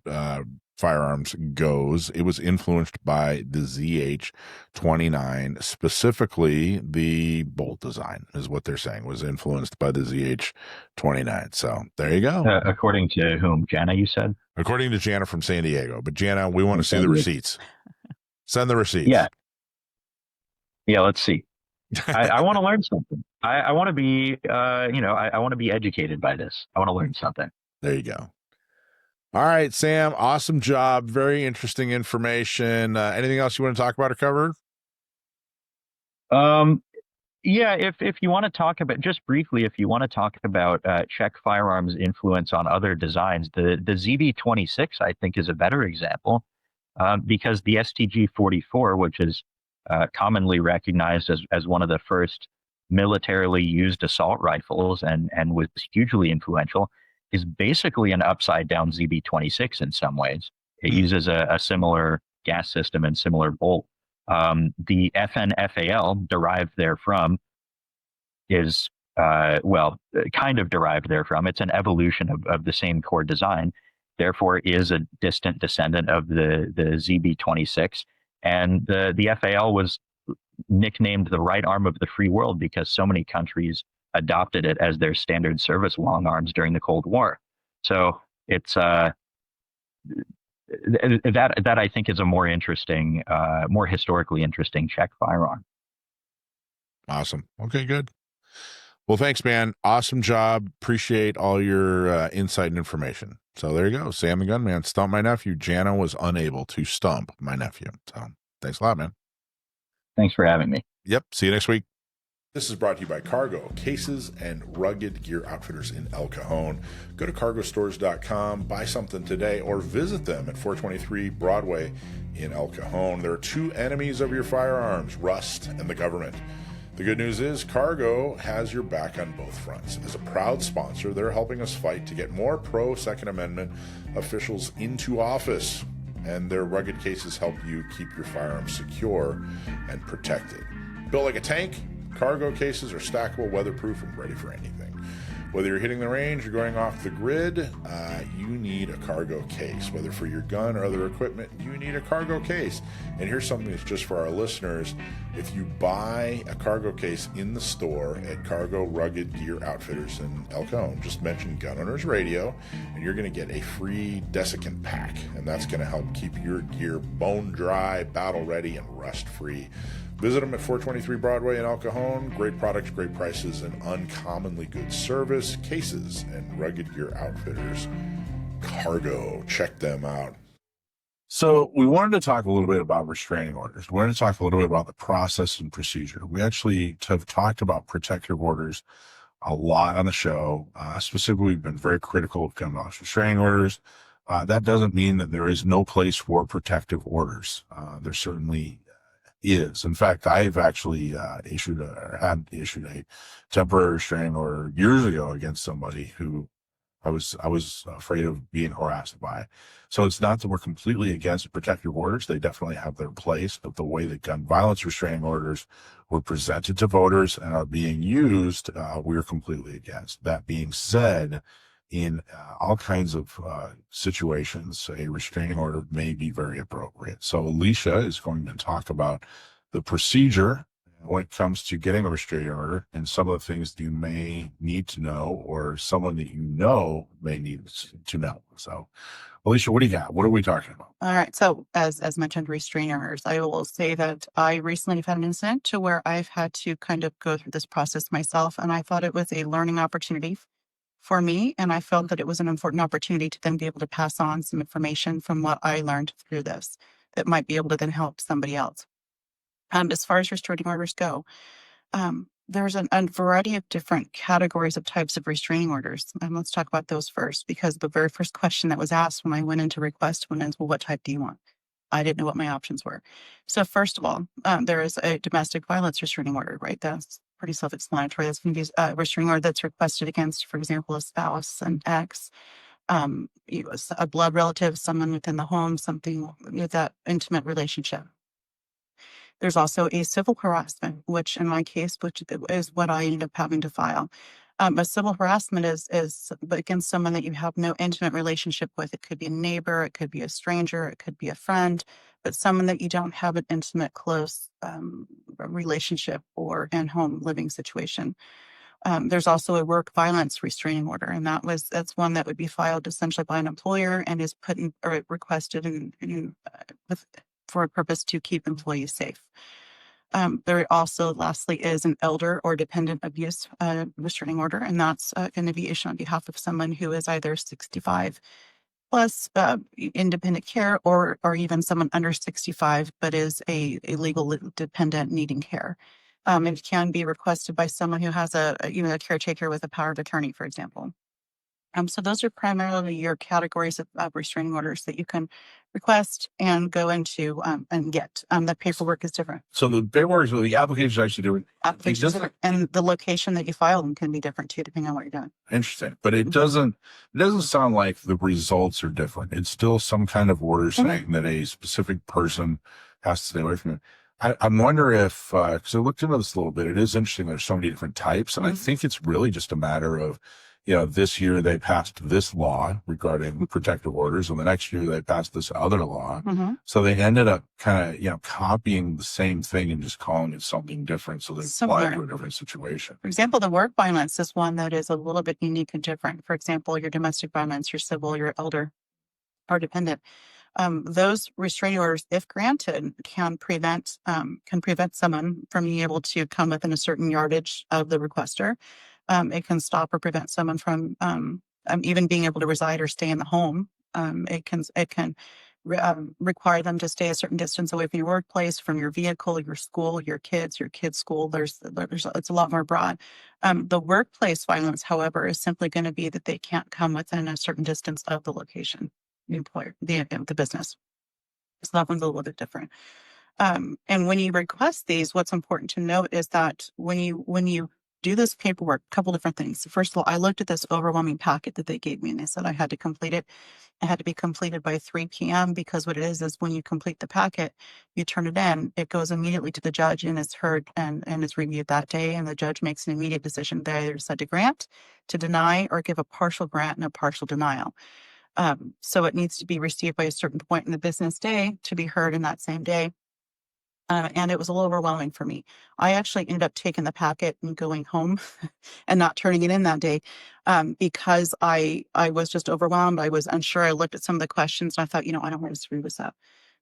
firearms goes, it was influenced by the ZH-29, specifically the bolt design is what they're saying was influenced by the ZH-29. So there you go. According to whom? Jana, you said? According to Jana from San Diego. But Jana, we want to see the receipts. Send the receipts. Yeah, let's see. I want to learn something. I want to be, I want to be educated by this. I want to learn something. There you go. All right, Sam, awesome job. Very interesting information. Anything else you want to talk about or cover? Yeah, if you want to talk about, just briefly, if you want to talk about Czech firearms influence on other designs, the ZB-26, I think, is a better example, because the STG-44, which is commonly recognized as one of the first militarily used assault rifles and was hugely influential, is basically an upside-down ZB-26 in some ways. It uses a similar gas system and similar bolt. The FN-FAL derived therefrom is, kind of derived therefrom. It's an evolution of the same core design, therefore is a distant descendant of the ZB-26. And the FAL was nicknamed the right arm of the free world because so many countries adopted it as their standard service long arms during the Cold War. So it's that I think is a more interesting, more historically interesting Czech firearm. Awesome. Okay, good. Well, thanks, man. Awesome job. Appreciate all your insight and information. So there you go. Sam the Gunman stumped my nephew. Jana was unable to stump my nephew. So thanks a lot, man. Thanks for having me. Yep. See you next week. This is brought to you by Cargo, cases and rugged gear outfitters in El Cajon. Go to cargostores.com, buy something today, or visit them at 423 Broadway in El Cajon. There are two enemies of your firearms, rust and the government. The good news is Cargo has your back on both fronts. As a proud sponsor, they're helping us fight to get more pro-Second Amendment officials into office, and their rugged cases help you keep your firearms secure and protected. Built like a tank, Cargo cases are stackable, weatherproof, and ready for anything. Whether you're hitting the range or going off the grid, you need a Cargo case. Whether for your gun or other equipment, you need a Cargo case. And here's something that's just for our listeners. If you buy a Cargo case in the store at Cargo Rugged Gear Outfitters in El Cajon, just mention Gun Owners Radio, and you're going to get a free desiccant pack. And that's going to help keep your gear bone dry, battle ready, and rust free. Visit them at 423 Broadway in El Cajon. Great products, great prices, and uncommonly good service. Cases and Rugged Gear Outfitters. Cargo. Check them out. So we wanted to talk a little bit about restraining orders. We wanted to talk a little bit about the process and procedure. We actually have talked about protective orders a lot on the show. Specifically, we've been very critical of gun violence restraining orders. That doesn't mean that there is no place for protective orders. There certainly is. In fact, I've actually had issued a temporary restraining order years ago against somebody who I was afraid of being harassed by. So it's not that we're completely against protective orders. They definitely have their place, but the way that gun violence restraining orders were presented to voters and are being used, we're completely against. That being said, in all kinds of situations, a restraining order may be very appropriate. So Alisha is going to talk about the procedure when it comes to getting a restraining order and some of the things that you may need to know or someone that you know may need to know. So Alisha, what do you got? What are we talking about? All right. So as mentioned, restraining orders, I will say that I recently have had an incident to where I've had to kind of go through this process myself. And I thought it was a learning opportunity for me. And I felt that it was an important opportunity to then be able to pass on some information from what I learned through this that might be able to then help somebody else. As far as restraining orders go, there's a variety of different categories of types of restraining orders. And let's talk about those first, because the very first question that was asked when I went into request is, well, what type do you want? I didn't know what my options were. So first of all, there is a domestic violence restraining order, right? That's pretty self-explanatory. That's going to be a restraining order that's requested against, for example, a spouse, an ex, a blood relative, someone within the home, something with that intimate relationship. There's also a civil harassment, which in my case, which is what I ended up having to file. A civil harassment is against someone that you have no intimate relationship with. It could be a neighbor, it could be a stranger, it could be a friend, but someone that you don't have an intimate, close relationship or in-home living situation. There's also a work violence restraining order, and that's one that would be filed essentially by an employer and is put in or requested for a purpose to keep employees safe. There also, lastly, is an elder or dependent abuse restraining order, and that's going to be issued on behalf of someone who is either 65 plus independent care, or even someone under 65 but is a legal dependent needing care. It can be requested by someone who has a caretaker with a power of attorney, for example. So those are primarily your categories of restraining orders that you can request and go into and get. The paperwork is different. So the paperwork, so the application is actually different. Applications are different. And the location that you file them can be different too, depending on what you're doing. Interesting, but it doesn't sound like the results are different. It's still some kind of order saying that a specific person has to stay away from it. I'm wondering if, because I looked into this a little bit, it is interesting. There's so many different types, and I think it's really just a matter of, this year they passed this law regarding protective orders, and the next year they passed this other law. So they ended up kind of, copying the same thing and just calling it something different. So they apply it to a different situation. For example, the work violence is one that is a little bit unique and different. For example, your domestic violence, your civil, your elder, or dependent. Those restraining orders, if granted, can prevent someone from being able to come within a certain yardage of the requester. It can stop or prevent someone from even being able to reside or stay in the home. It can require them to stay a certain distance away from your workplace, from your vehicle, your school, your kids' school. It's a lot more broad. The workplace violence, however, is simply going to be that they can't come within a certain distance of the location, the employer, the business. So that one's a little bit different. And when you request these, what's important to note is that when you do this paperwork, a couple different things. First of all, I looked at this overwhelming packet that they gave me, and they said I had to complete it. It had to be completed by 3 p.m. because what it is when you complete the packet, you turn it in, it goes immediately to the judge and is heard and is reviewed that day. And the judge makes an immediate decision. They either decide to grant, to deny, or give a partial grant and a partial denial. So it needs to be received by a certain point in the business day to be heard in that same day. And it was a little overwhelming for me. I actually ended up taking the packet and going home and not turning it in that day because I was just overwhelmed. I was unsure. I looked at some of the questions and I thought, I don't want to screw this up.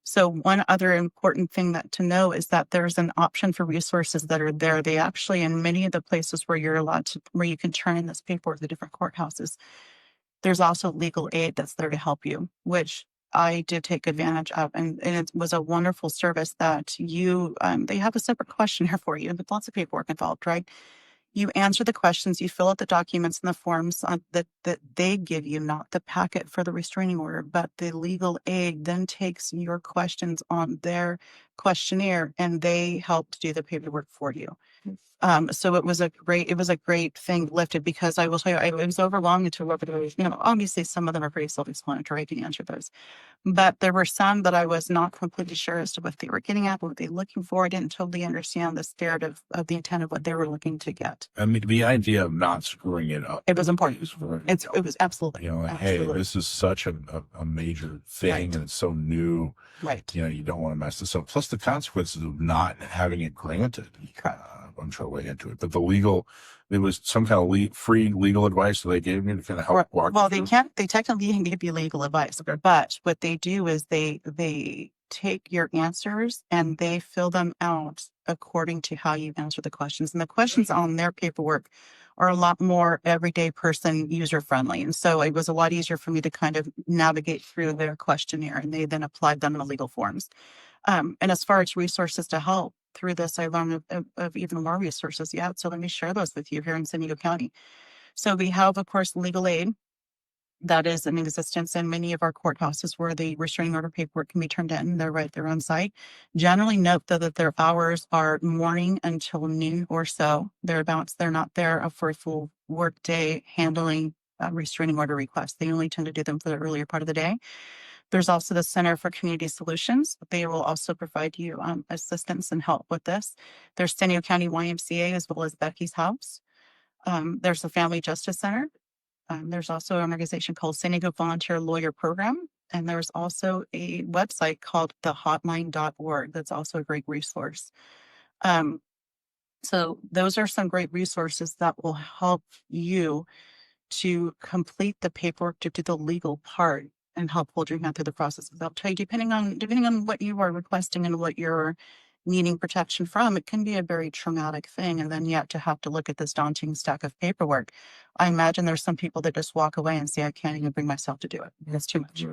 So one other important thing to know is that there's an option for resources that are there. They actually, in many of the places where you can turn in this paperwork, the different courthouses, there's also legal aid that's there to help you, which I did take advantage of, and it was a wonderful service that they have a separate questionnaire for you, with lots of paperwork involved, right? You answer the questions, you fill out the documents and the forms that they give you, not the packet for the restraining order, but the legal aid then takes your questions on their questionnaire and they help to do the paperwork for you. So it was a great thing lifted, because I will tell you, it was overwhelming to look at those. Obviously some of them are pretty self-explanatory. I can answer those, but there were some that I was not completely sure as to what they were getting at, what they were looking for. I didn't totally understand the spirit of the intent of what they were looking to get. I mean, the idea of not screwing it up. It was important. It was absolutely. Hey, this is such a major thing, Right. and it's so new. Right. You don't want to mess this up. Plus the consequences of not having it granted. Correct. I'm sure way into it, but it was some kind of free legal advice that they gave me to kind of help walk. Well, through. they technically can give you legal advice, but what they do is they take your answers and they fill them out according to how you answer the questions. And the questions on their paperwork are a lot more everyday person user friendly. And so it was a lot easier for me to kind of navigate through their questionnaire, and they then applied them in the legal forms. And as far as resources to help through this, I learned of even more resources yet. So let me share those with you here in San Diego County. So we have, of course, legal aid that is in existence in many of our courthouses where the restraining order paperwork can be turned in. They're right there on site. Generally note though that their hours are morning until noon or so, thereabouts. They're not there for a full work day handling restraining order requests. They only tend to do them for the earlier part of the day. There's also the Center for Community Solutions. They will also provide you assistance and help with this. There's San Diego County YMCA as well as Becky's House. There's the Family Justice Center. There's also an organization called San Diego Volunteer Lawyer Program. And there's also a website called thehotline.org. That's also a great resource. So those are some great resources that will help you to complete the paperwork, to do the legal part and help hold your hand through the process. I'll tell you, depending on what you are requesting and what you're needing protection from, it can be a very traumatic thing. And then yet to have to look at this daunting stack of paperwork. I imagine there's some people that just walk away and say, I can't even bring myself to do it. It's too much.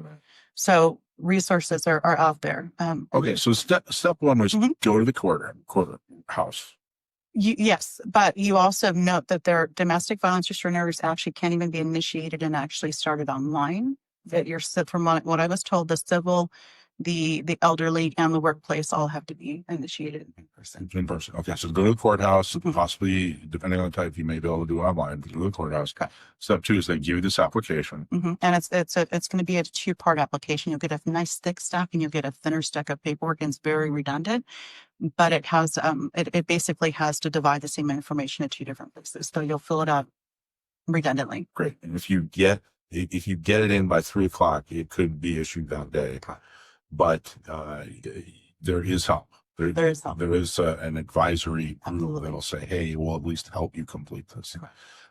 So resources are out there. Okay, so step one was go to the courthouse. Yes, but you also note that their domestic violence restraining orders actually can't even be initiated and actually started online. That you're, from what I was told, the civil, the elderly, and the workplace all have to be initiated in person. In person. Okay, so go to the courthouse, possibly, depending on the type, you may be able to do online, but go to the courthouse. Okay. Step two is they give you this application. And it's going to be a 2-part application. You'll get a nice thick stack and you'll get a thinner stack of paperwork, and it's very redundant. But it has, it basically has to divide the same information in 2 different places. So you'll fill it out redundantly. Great. And if you get it in by 3:00, it could be issued that day. But there is help. There is help. There is an advisory group Absolutely. that'll say, hey, we'll at least help you complete this.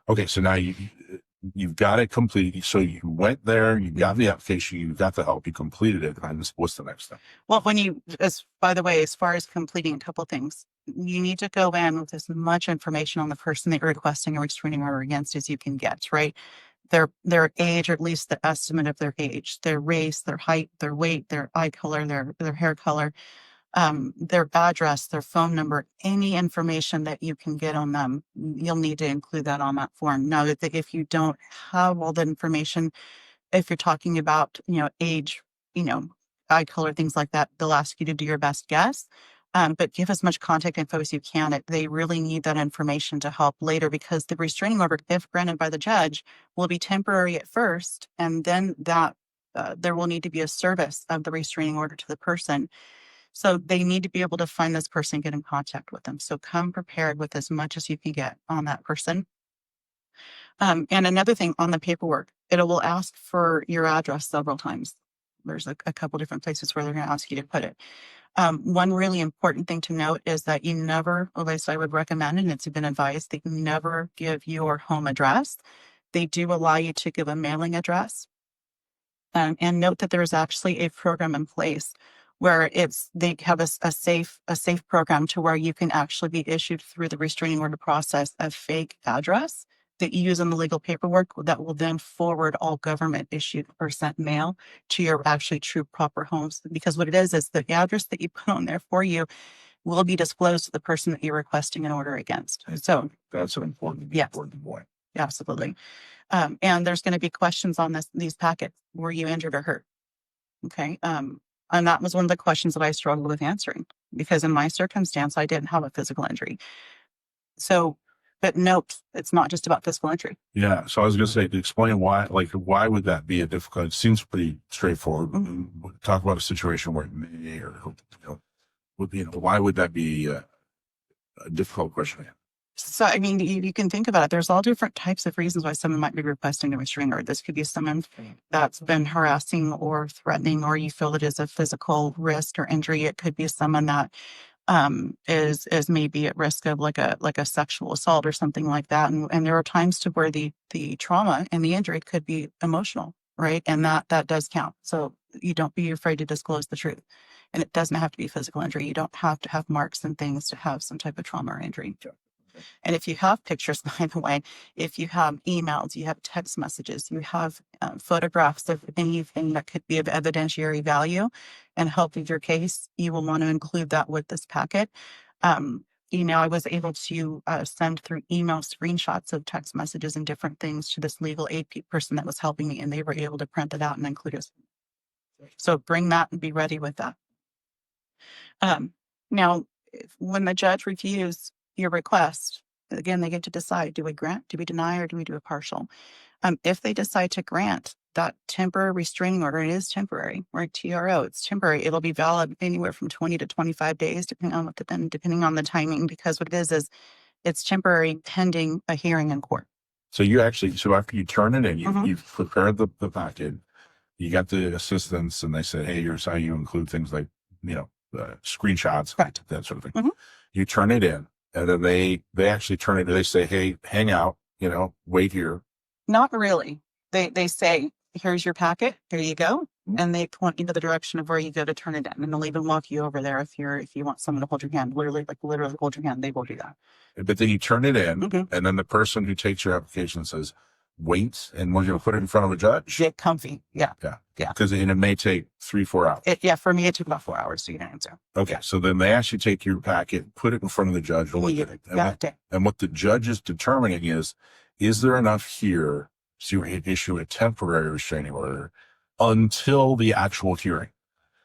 Okay, so now you've got it completed. So you went there, you got the application, you got the help, you completed it. And what's the next step? Well, by the way, as far as completing a couple things, you need to go in with as much information on the person that you're requesting a restraining order against as you can get, right? Their age, or at least the estimate of their age, their race, their height, their weight, their eye color, their hair color, their address, their phone number, any information that you can get on them, you'll need to include that on that form. Now, if you don't have all the information, if you're talking about, age, eye color, things like that, they'll ask you to do your best guess. But give as much contact info as you can. They really need that information to help later, because the restraining order, if granted by the judge, will be temporary at first, and then that there will need to be a service of the restraining order to the person. So they need to be able to find this person, get in contact with them. So come prepared with as much as you can get on that person. And another thing on the paperwork, it will ask for your address several times. There's a couple different places where they're going to ask you to put it. One really important thing to note is that you never, at least I would recommend, and it's been advised, that you never give your home address. They do allow you to give a mailing address. And note that there is actually a program in place where they have a safe program to where you can actually be issued through the restraining order process a fake address that you use in the legal paperwork that will then forward all government issued or sent mail to your actually true proper homes. Because what it is the address that you put on there for you will be disclosed to the person that you're requesting an order against. So That's an important point. Absolutely. And there's going to be questions on these packets. Were you injured or hurt? Okay. And that was one of the questions that I struggled with answering, because in my circumstance, I didn't have a physical injury. So, but note, it's not just about physical injury. Yeah. So I was going to say, to explain why would that be a difficult? It seems pretty straightforward. Talk about a situation where it may, or why would that be a difficult question? So, I mean, you can think about it. There's all different types of reasons why someone might be requesting a restraining order. This could be someone that's been harassing or threatening, or you feel it is a physical risk or injury. It could be someone that is maybe at risk of like a sexual assault or something like that. And there are times to where the trauma and the injury could be emotional, right? And that does count. So you don't be afraid to disclose the truth. And it doesn't have to be physical injury. You don't have to have marks and things to have some type of trauma or injury. And if you have pictures, by the way, if you have emails, you have text messages, you have photographs of anything that could be of evidentiary value and help with your case, you will want to include that with this packet. I was able to send through email screenshots of text messages and different things to this legal aid person that was helping me, and they were able to print it out and include it. So bring that and be ready with that. Now, when the judge reviews your request, again, they get to decide, do we grant, do we deny, or do we do a partial? If they decide to grant that temporary restraining order, it is temporary, or TRO, it's temporary. It'll be valid anywhere from 20 to 25 days, depending on the timing, because what it is it's temporary pending a hearing in court. So after you turn it in, you've prepared the packet, you got the assistants, and they said, hey, here's how you include things like, screenshots, Correct. that sort of thing. You turn it in, and then they actually turn it, they say, hey, hang out, wait here. Not really. They say, here's your packet, here you go. And they point you to the direction of where you go to turn it in. And they'll even walk you over there if you want someone to hold your hand, literally hold your hand, they will do that. But then you turn it in, and then the person who takes your application says, wait, and we're going to put it in front of a judge. Get comfy. Yeah. Because it may take 3-4 hours. For me, it took about 4 hours to get an answer. Okay. So then they actually take your packet, put it in front of the judge. And what the judge is determining is there enough here to issue a temporary restraining order until the actual hearing?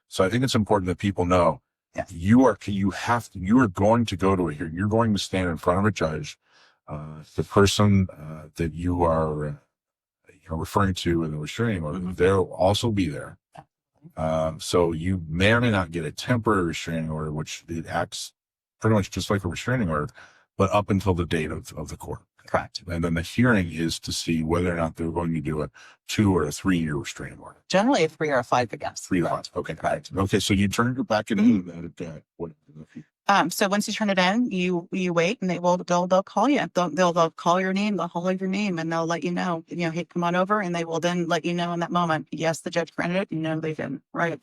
So I think it's important that people know you are going to go to a hearing. You're going to stand in front of a judge. The person that you are referring to in the restraining order, they'll also be there. So you may or may not get a temporary restraining order, which it acts pretty much just like a restraining order, but up until the date of the court. Correct. And then the hearing is to see whether or not they're going to do a 2 or a 3-year restraining order. Generally a 3 or a 5, I guess. 3 or 5. Okay. Correct. Okay. So you turn your packet in. So once you turn it in, you wait, and they'll call you. They'll call your name, they'll call your name, and they'll let you know, hey, come on over, and they will then let you know in that moment, yes, the judge granted it, they didn't. Right.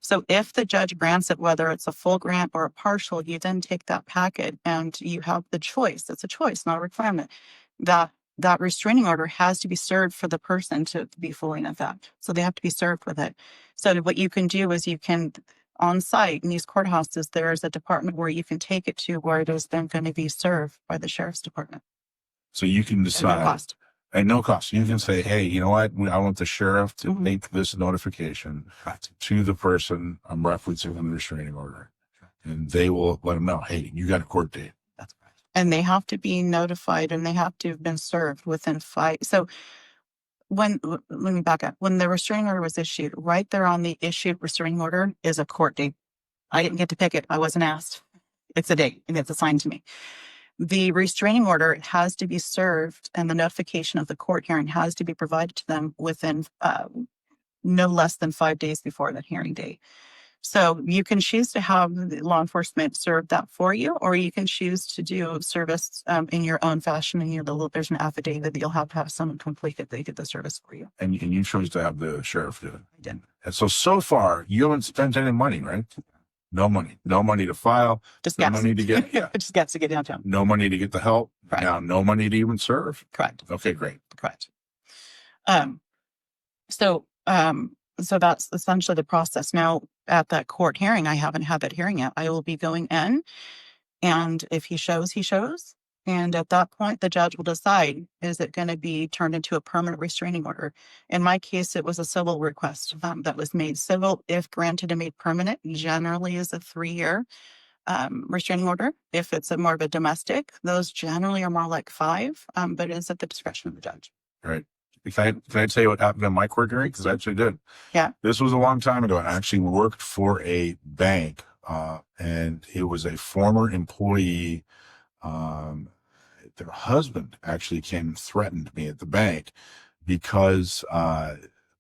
So if the judge grants it, whether it's a full grant or a partial, you then take that packet and you have the choice. It's a choice, not a requirement. That restraining order has to be served for the person to be fully in effect. So they have to be served with it. So what you can do is you can, on site in these courthouses, there's a department where you can take it to where it is then going to be served by the sheriff's department. So you can decide. At no cost. At no cost. You can say, hey, you know what? I want the sheriff to make this notification to the person I'm referencing in the restraining order. And they will let them know, hey, you got a court date. That's right. And they have to be notified, and they have to have been served within 5. So let me back up. When the restraining order was issued, right there on the issued restraining order is a court date. I didn't get to pick it. I wasn't asked. It's a date, and it's assigned to me. The restraining order has to be served, and the notification of the court hearing has to be provided to them within no less than 5 days before the hearing date. So you can choose to have the law enforcement serve that for you, or you can choose to do service in your own fashion. And there's an affidavit that you'll have to have someone complete that they did the service for you. And you chose to have the sheriff do it. I did. And so far, you haven't spent any money, right? No money to file. Just no gas. money to get. Yeah. Just gas to get downtown. No money to get the help. Right. Now, no money to even serve. Correct. Okay, great. Correct. So that's essentially the process. Now, at that court hearing, I haven't had that hearing yet. I will be going in, and if he shows, he shows. And at that point, the judge will decide, is it going to be turned into a permanent restraining order? In my case, it was a civil request that was made. Civil, if granted and made permanent, generally is a 3-year restraining order. If it's more of a domestic, those generally are more like 5, but it is at the discretion of the judge. Right. Can I tell you what happened in my court hearing? Because I actually did. Yeah. This was a long time ago. I actually worked for a bank, and it was a former employee. Their husband actually came and threatened me at the bank because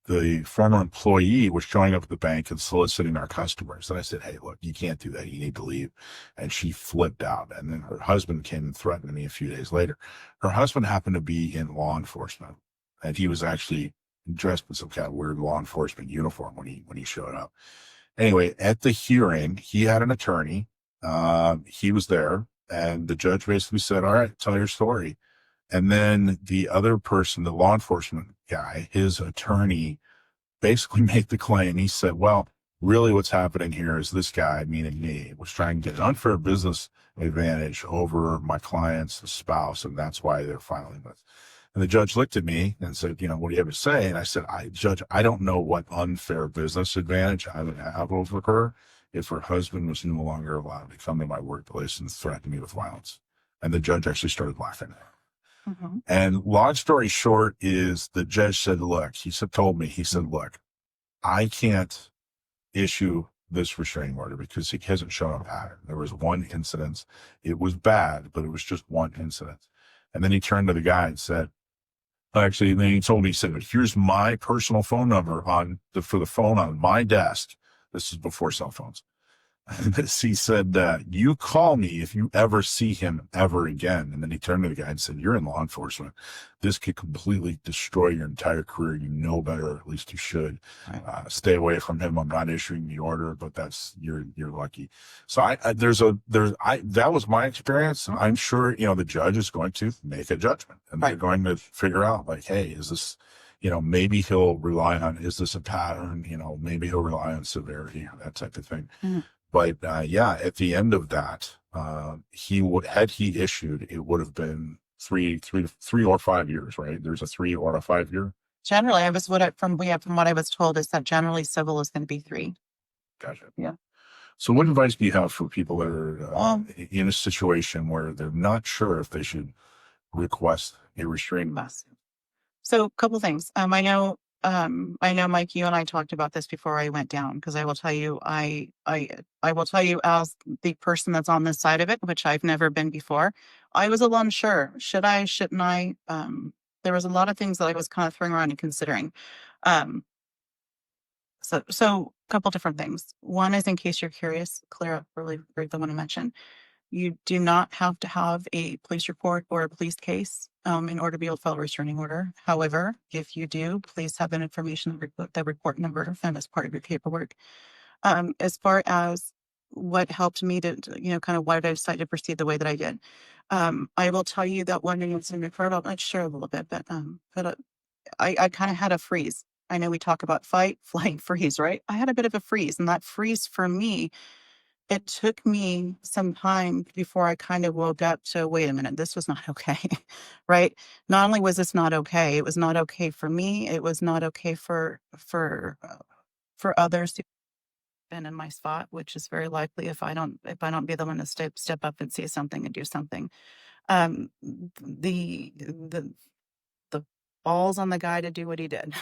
the former employee was showing up at the bank and soliciting our customers. And I said, hey, look, you can't do that. You need to leave. And she flipped out. And then her husband came and threatened me a few days later. Her husband happened to be in law enforcement, and he was actually dressed in some kind of weird law enforcement uniform when he showed up. Anyway, at the hearing, he had an attorney. He was there, and the judge basically said, all right, tell your story. And then the other person, the law enforcement guy, his attorney, basically made the claim. He said, well, really what's happening here is this guy, meaning me, was trying to get an unfair business advantage over my client's spouse, and that's why they're filing this. And the judge looked at me and said, what do you have to say? And I said, Judge, I don't know what unfair business advantage I would have over her if her husband was no longer allowed to come to my workplace and threaten me with violence. And the judge actually started laughing. Mm-hmm. And long story short is the judge said, look, he said, look, I can't issue this restraining order because he hasn't shown a pattern. There was one incident. It was bad, but it was just one incident. And then he turned to the guy and said, actually, then he told me, he said, here's my personal phone number for the phone on my desk. This is before cell phones. He said, you call me if you ever see him ever again. And then he turned to the guy and said, you're in law enforcement. This could completely destroy your entire career. You know better, or at least you should. Right. Stay away from him. I'm not issuing the order, but you're lucky. So that was my experience. And I'm sure, the judge is going to make a judgment, and they're going to figure out like, hey, is this, maybe he'll rely on, is this a pattern? Maybe he'll rely on severity, that type of thing. Mm-hmm. But at the end of that, had he issued, it would have been 3 or 5 years, right? There's a 3 or a 5 year. Generally, from what I was told is that generally civil is going to be 3. Gotcha. Yeah. So what advice do you have for people that are in a situation where they're not sure if they should request a restraining order? So a couple things. I know, Mike, you and I talked about this before I went down, because I will tell you, I will tell you as the person that's on this side of it, which I've never been before, I was a little unsure. Should I, shouldn't I? There was a lot of things that I was kind of throwing around and considering. So a couple different things. One is, in case you're curious, Clara really briefly want to mention, you do not have to have a police report or a police case in order to be able to file a restraining order. However, if you do, please have that information, the report number, and as part of your paperwork. As far as what helped me to kind of why did I decide to proceed the way that I did, I will tell you that one incident occurred. I'll share a little bit, but I kind of had a freeze. I know we talk about fight, flight, freeze, right? I had a bit of a freeze, and that freeze for me, it took me some time before I kind of woke up to, wait a minute, this was not okay, right? Not only was this not okay, it was not okay for me. It was not okay for others who've been in my spot, which is very likely if I don't be the one to step up and say something and do something. The balls on the guy to do what he did.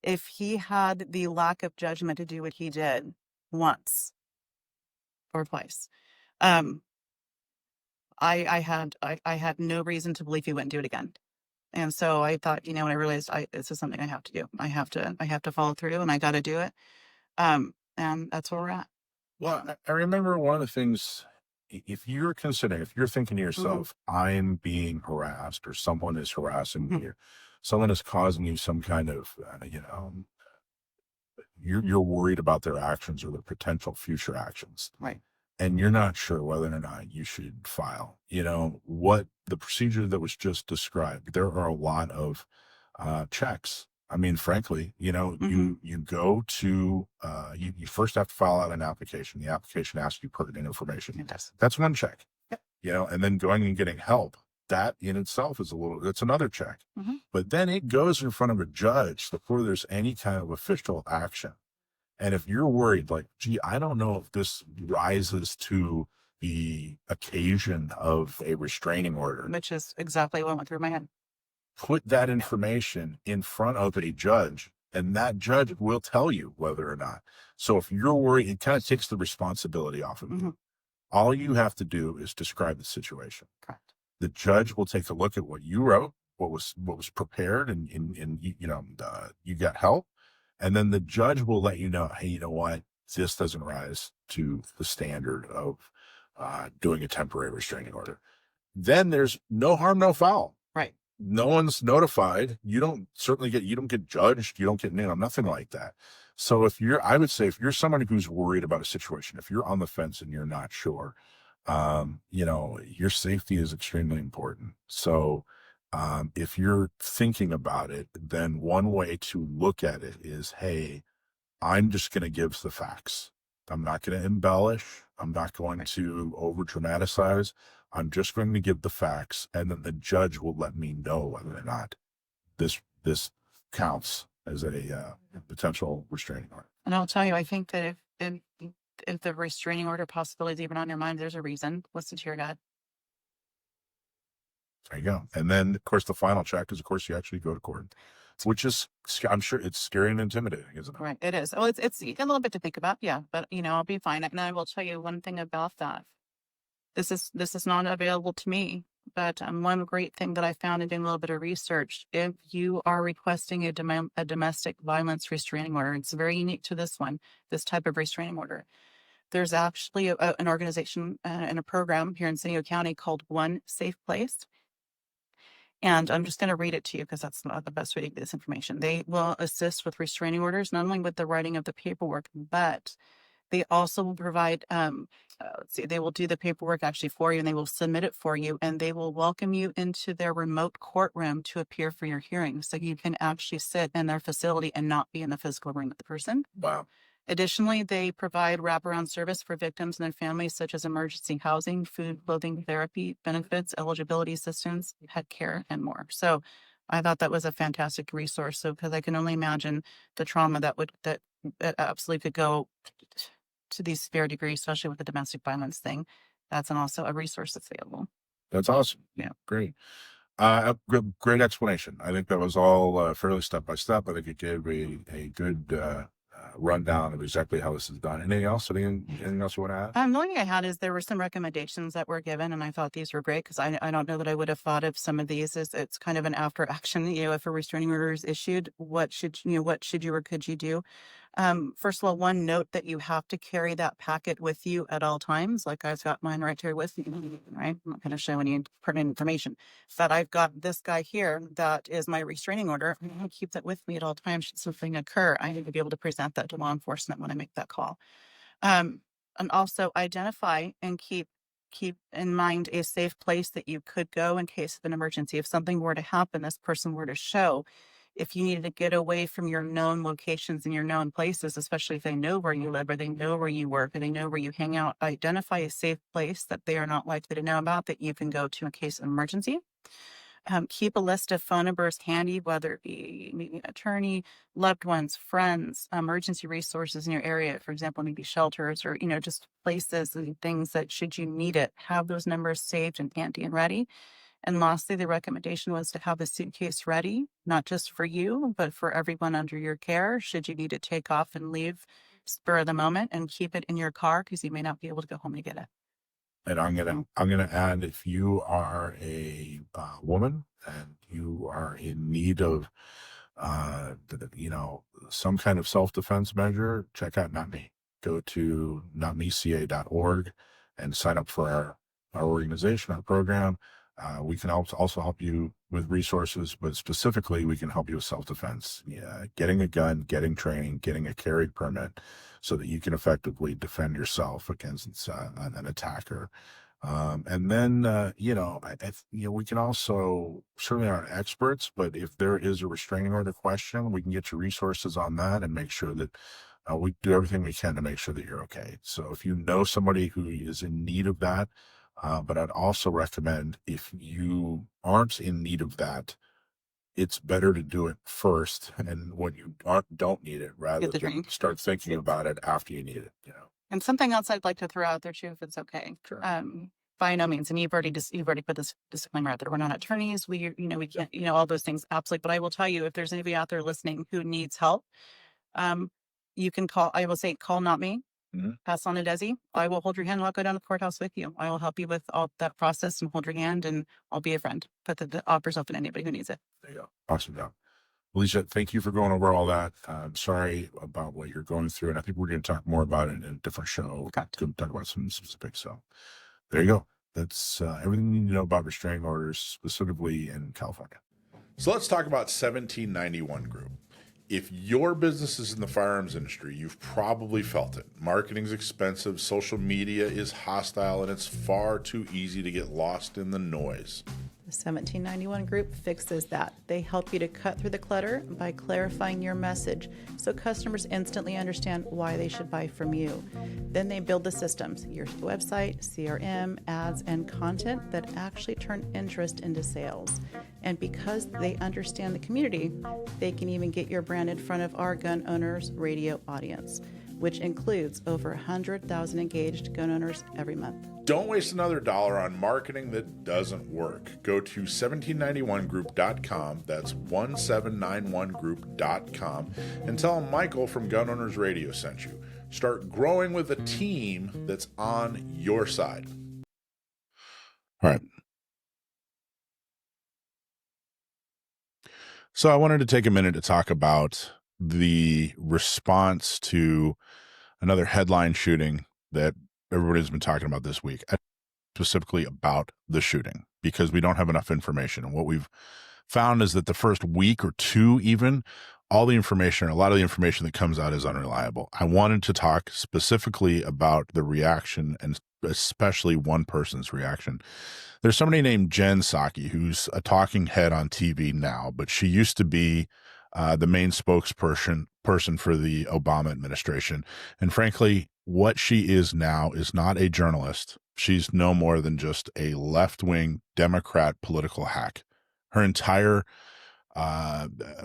If he had the lack of judgment to do what he did once or twice, I had no reason to believe he wouldn't do it again. And so I thought, when I realized this is something I have to do. I have to follow through, and I got to do it. And that's where we're at. Well, I remember one of the things, if you're thinking to yourself, I'm being harassed, or someone is harassing me, or someone is causing you some kind of, you're worried about their actions or their potential future actions. Right. And you're not sure whether or not you should file, what the procedure that was just described. There are a lot of checks. I mean, frankly, you go to, you first have to file out an application. The application asks you pertinent information. It does. That's one check. Yep. And then going and getting help. That in itself is it's another check. But then it goes in front of a judge before there's any kind of official action. And if you're worried, like, gee, I don't know if this rises to the occasion of a restraining order, Which is exactly what went through my head. put that information in front of a judge, and that judge will tell you whether or not. So if you're worried, it kind of takes the responsibility off of you. All you have to do is describe the situation. Correct. The judge will take a look at what you wrote, what was prepared, and you got help. And then the judge will let you know, hey, you know what? This doesn't rise to the standard of doing a temporary restraining order. Then there's no harm, no foul. Right. No one's notified. You don't get judged. You don't get, nothing like that. So I would say if you're someone who's worried about a situation, if you're on the fence and you're not sure, your safety is extremely important. So if you're thinking about it, then one way to look at it is, hey, I'm just going to give the facts. I'm not going to embellish. I'm not going to over dramatize. I'm just going to give the facts, and then the judge will let me know whether or not this counts as a potential restraining order. And I'll tell you, I think that if the restraining order possibility is even on your mind, there's a reason. Listen to your gut. There you go. And then, of course, the final check is, of course, you actually go to court, which is, I'm sure it's scary and intimidating, isn't it? Right. It is. Oh, it's a little bit to think about. Yeah. But, I'll be fine. And I will tell you one thing about that. This is not available to me. But one great thing that I found in doing a little bit of research, if you are requesting a domestic violence restraining order, it's very unique to this type of restraining order. There's actually an organization and a program here in San Diego County called One Safe Place. And I'm just going to read it to you because that's not the best way to get this information. They will assist with restraining orders, not only with the writing of the paperwork, but they also will provide, they will do the paperwork actually for you, and they will submit it for you, and they will welcome you into their remote courtroom to appear for your hearing. So you can actually sit in their facility and not be in the physical room with the person. Wow. Additionally, they provide wraparound service for victims and their families, such as emergency housing, food, clothing, therapy, benefits, eligibility assistance, pet care, and more. So I thought that was a fantastic resource. So, because I can only imagine the trauma that absolutely could go to these severe degrees, especially with the domestic violence thing. That's also a resource that's available. That's awesome. Yeah. Great. Great explanation. I think that was all fairly step by step. I think it gave a good rundown of exactly how this is done. Anything else? Anything else you want to add? The only thing I had is there were some recommendations that were given, and I thought these were great because I don't know that I would have thought of some of these as it's kind of an after action. If a restraining order is issued, what should you or could you do? First of all, one note that you have to carry that packet with you at all times. Like I've got mine right here with me, right? I'm not going to show any pertinent information. But I've got this guy here that is my restraining order. I'm going to keep that with me at all times. Should something occur, I need to be able to present that to law enforcement when I make that call. And also identify and keep in mind a safe place that you could go in case of an emergency. If something were to happen, this person were to show. If you needed to get away from your known locations and your known places, especially if they know where you live or they know where you work or they know where you hang out, identify a safe place that they are not likely to know about that you can go to in case of emergency. Keep a list of phone numbers handy, whether it be maybe an attorney, loved ones, friends, emergency resources in your area, for example, maybe shelters or, just places and things that should you need it, have those numbers saved and handy and ready. And lastly, the recommendation was to have a suitcase ready, not just for you, but for everyone under your care, should you need to take off and leave spur of the moment, and keep it in your car because you may not be able to go home to get it. And I'm gonna add, if you are a woman and you are in need of some kind of self-defense measure, check out Not Me. Go to notmeca.org and sign up for our organization, our program. We can also help you with resources, but specifically we can help you with self-defense, getting a gun, getting training, getting a carry permit so that you can effectively defend yourself against an attacker. And then, we can also, certainly aren't experts, but if there is a restraining order question, we can get you resources on that and make sure that we do everything we can to make sure that you're okay. So if you know somebody who is in need of that, but I'd also recommend, if you aren't in need of that, it's better to do it first, and when you don't need it, rather than start thinking about it after you need it. And something else I'd like to throw out there too, if it's okay. Sure. By no means, and you've already put this disclaimer out there. We're not attorneys. We can't, all those things. Absolutely. But I will tell you, if there's anybody out there listening who needs help, you can call. I will say, call Not Me. Mm-hmm. Pass on to Desi. I will hold your hand and I'll go down to the courthouse with you. I will help you with all that process and hold your hand, and I'll be a friend. Put the offers open to anybody who needs it. There you go. Awesome job. Alisha, thank you for going over all that. I'm sorry about what you're going through, and I think we're going to talk more about it in a different show. To talk about some specifics. So there you go. That's everything you need to know about restraining orders, specifically in California. So let's talk about 1791 Group. If your business is in the firearms industry, you've probably felt it. Marketing's expensive, social media is hostile, and it's far too easy to get lost in the noise. The 1791 group fixes that. They help you to cut through the clutter by clarifying your message so customers instantly understand why they should buy from you. Then they build the systems, your website, CRM, ads, and content that actually turn interest into sales. And because they understand the community, they can even get your brand in front of our gun owners' radio audience, which includes over 100,000 engaged gun owners every month. Don't waste another dollar on marketing that doesn't work. Go to 1791group.com, that's 1791group.com, and tell them Michael from Gun Owners Radio sent you. Start growing with a team that's on your side. All right. So I wanted to take a minute to talk about the response to another headline shooting that everybody's been talking about this week, specifically about the shooting, because we don't have enough information. And what we've found is that the first week or two, even, all the information, a lot of the information that comes out is unreliable. I wanted to talk specifically about the reaction, and especially one person's reaction. There's somebody named Jen Psaki who's a talking head on TV now, but she used to be the main spokesperson for the Obama administration. And frankly, what she is now is not a journalist. She's no more than just a left-wing Democrat political hack. Her entire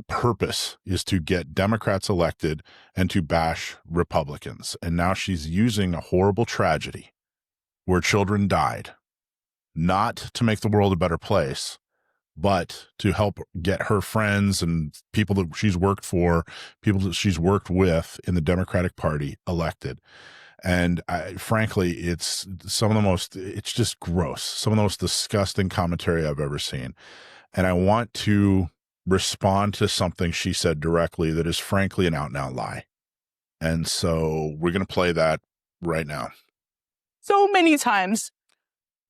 purpose is to get Democrats elected and to bash Republicans. And now she's using a horrible tragedy where children died, not to make the world a better place, but to help get her friends and people that she's worked for, people that she's worked with in the Democratic Party elected. And frankly, it's just gross, some of the most disgusting commentary I've ever seen. And I want to respond to something she said directly that is frankly an out-and-out lie. And so we're going to play that right now. So many times.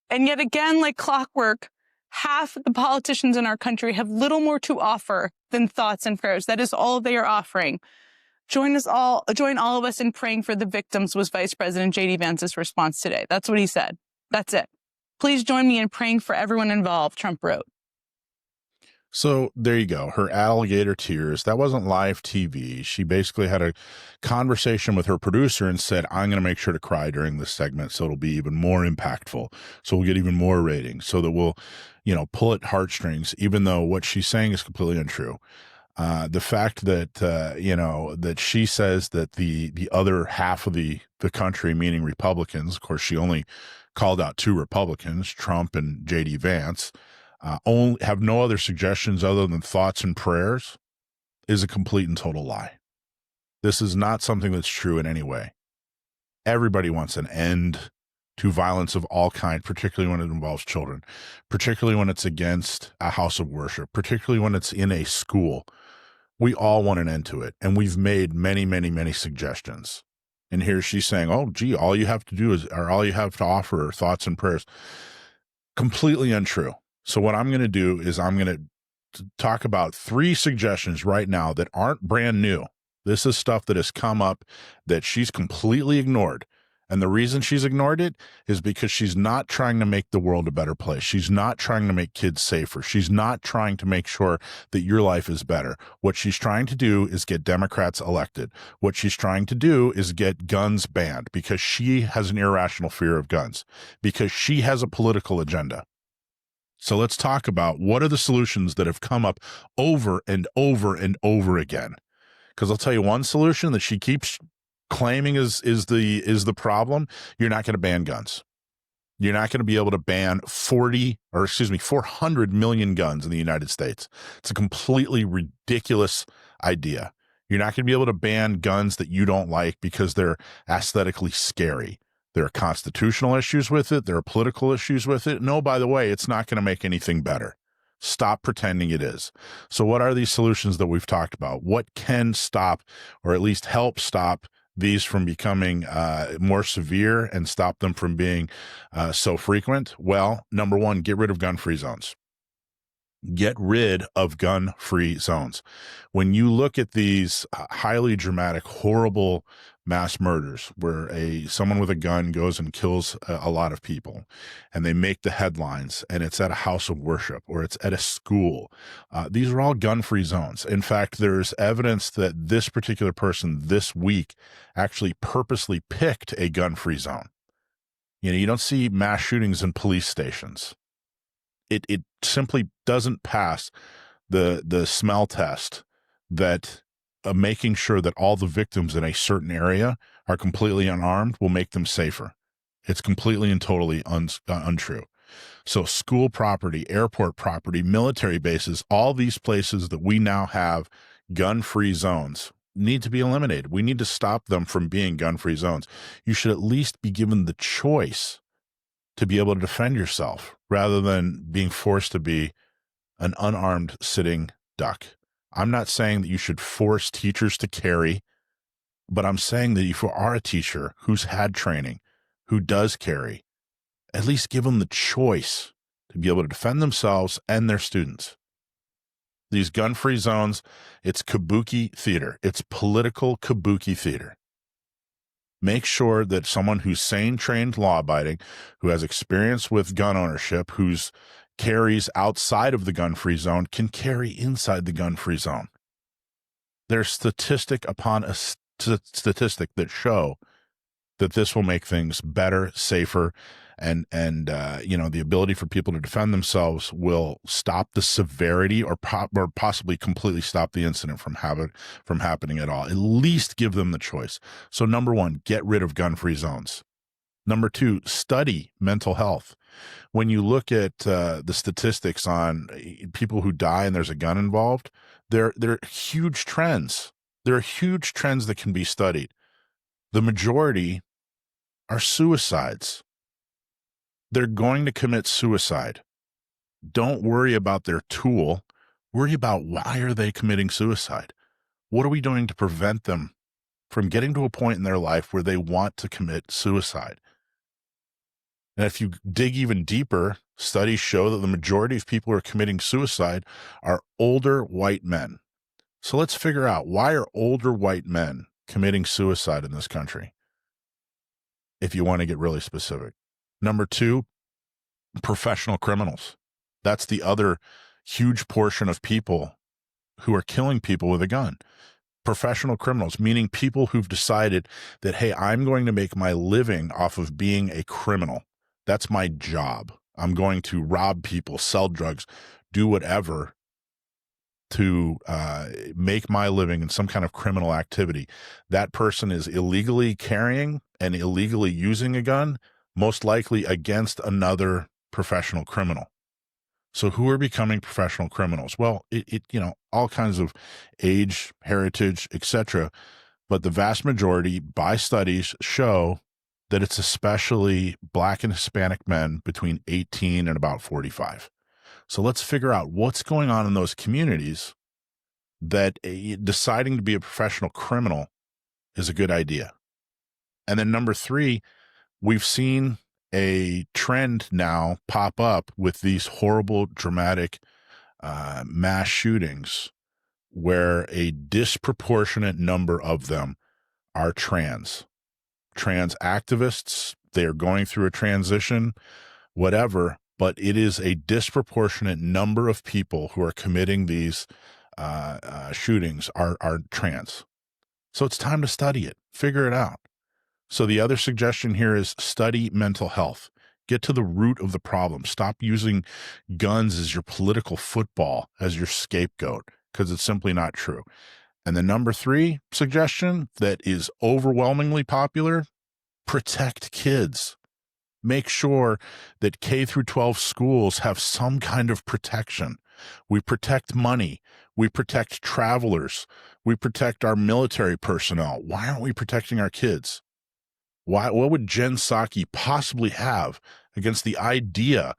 And yet again, like clockwork, half the politicians in our country have little more to offer than thoughts and prayers. That is all they are offering. Join all of us in praying for the victims, was Vice President J.D. Vance's response today. That's what he said. That's it. Please join me in praying for everyone involved, Trump wrote. So there you go. Her alligator tears. That wasn't live TV. She basically had a conversation with her producer and said, I'm going to make sure to cry during this segment so it'll be even more impactful. So we'll get even more ratings, so that we'll, pull at heartstrings, even though what she's saying is completely untrue. The fact that, that she says that the other half of the country, meaning Republicans, of course, she only called out two Republicans, Trump and J.D. Vance, only have no other suggestions other than thoughts and prayers, is a complete and total lie. This is not something that's true in any way. Everybody wants an end to violence of all kinds, particularly when it involves children, particularly when it's against a house of worship, particularly when it's in a school. We all want an end to it. And we've made many, many, many suggestions. And here she's saying, oh, gee, all you have to offer are thoughts and prayers. Completely untrue. So what I'm going to do is I'm going to talk about 3 suggestions right now that aren't brand new. This is stuff that has come up that she's completely ignored. And the reason she's ignored it is because she's not trying to make the world a better place. She's not trying to make kids safer. She's not trying to make sure that your life is better. What she's trying to do is get Democrats elected. What she's trying to do is get guns banned because she has an irrational fear of guns, because she has a political agenda. So let's talk about what are the solutions that have come up over and over and over again. Because I'll tell you one solution that she keeps claiming is the problem. You're not going to ban guns. You're not going to be able to ban 400 million guns in the United States. It's a completely ridiculous idea. You're not going to be able to ban guns that you don't like because they're aesthetically scary. There are constitutional issues with it. There are political issues with it. No, by the way, it's not going to make anything better. Stop pretending it is. So what are these solutions that we've talked about? What can stop, or at least help stop, these from becoming more severe and stop them from being so frequent? Well, number one, get rid of gun-free zones. Get rid of gun-free zones. When you look at these highly dramatic, horrible mass murders where someone with a gun goes and kills a lot of people, and they make the headlines, and it's at a house of worship or it's at a school. These are all gun-free zones. In fact, there's evidence that this particular person this week actually purposely picked a gun-free zone. You don't see mass shootings in police stations. It simply doesn't pass the smell test that making sure that all the victims in a certain area are completely unarmed will make them safer. It's completely and totally untrue. So school property, airport property, military bases, all these places that we now have gun-free zones need to be eliminated. We need to stop them from being gun-free zones. You should at least be given the choice to be able to defend yourself rather than being forced to be an unarmed sitting duck. I'm not saying that you should force teachers to carry, but I'm saying that if you are a teacher who's had training, who does carry, at least give them the choice to be able to defend themselves and their students. These gun-free zones, it's kabuki theater. It's political kabuki theater. Make sure that someone who's sane, trained, law-abiding, who has experience with gun ownership, who's carries outside of the gun-free zone can carry inside the gun-free zone. There's statistic upon a statistic that show that this will make things better, safer, and the ability for people to defend themselves will stop the severity or possibly completely stop the incident from happening at all. At least give them the choice. So number one, get rid of gun-free zones. Number two, study mental health. When you look at the statistics on people who die and there's a gun involved, there are huge trends. There are huge trends that can be studied. The majority are suicides. They're going to commit suicide. Don't worry about their tool. Worry about why are they committing suicide? What are we doing to prevent them from getting to a point in their life where they want to commit suicide? And if you dig even deeper, studies show that the majority of people who are committing suicide are older white men. So let's figure out, why are older white men committing suicide in this country? If you want to get really specific. Number two, professional criminals. That's the other huge portion of people who are killing people with a gun. Professional criminals, meaning people who've decided that, hey, I'm going to make my living off of being a criminal. That's my job. I'm going to rob people, sell drugs, do whatever to make my living in some kind of criminal activity. That person is illegally carrying and illegally using a gun, most likely against another professional criminal. So who are becoming professional criminals? Well, all kinds of age, heritage, etc. But the vast majority, by studies, show that it's especially Black and Hispanic men between 18 and about 45. So let's figure out what's going on in those communities that deciding to be a professional criminal is a good idea. And then number three, we've seen a trend now pop up with these horrible, dramatic mass shootings where a disproportionate number of them are trans activists. They are going through a transition, whatever, but it is a disproportionate number of people who are committing these shootings are trans. So it's time to study it, figure it out. So the other suggestion here is study mental health. Get to the root of the problem. Stop using guns as your political football, as your scapegoat, because it's simply not true. And the number three suggestion that is overwhelmingly popular, protect kids. Make sure that K through 12 schools have some kind of protection. We protect money. We protect travelers. We protect our military personnel. Why aren't we protecting our kids? What would Jen Psaki possibly have against the idea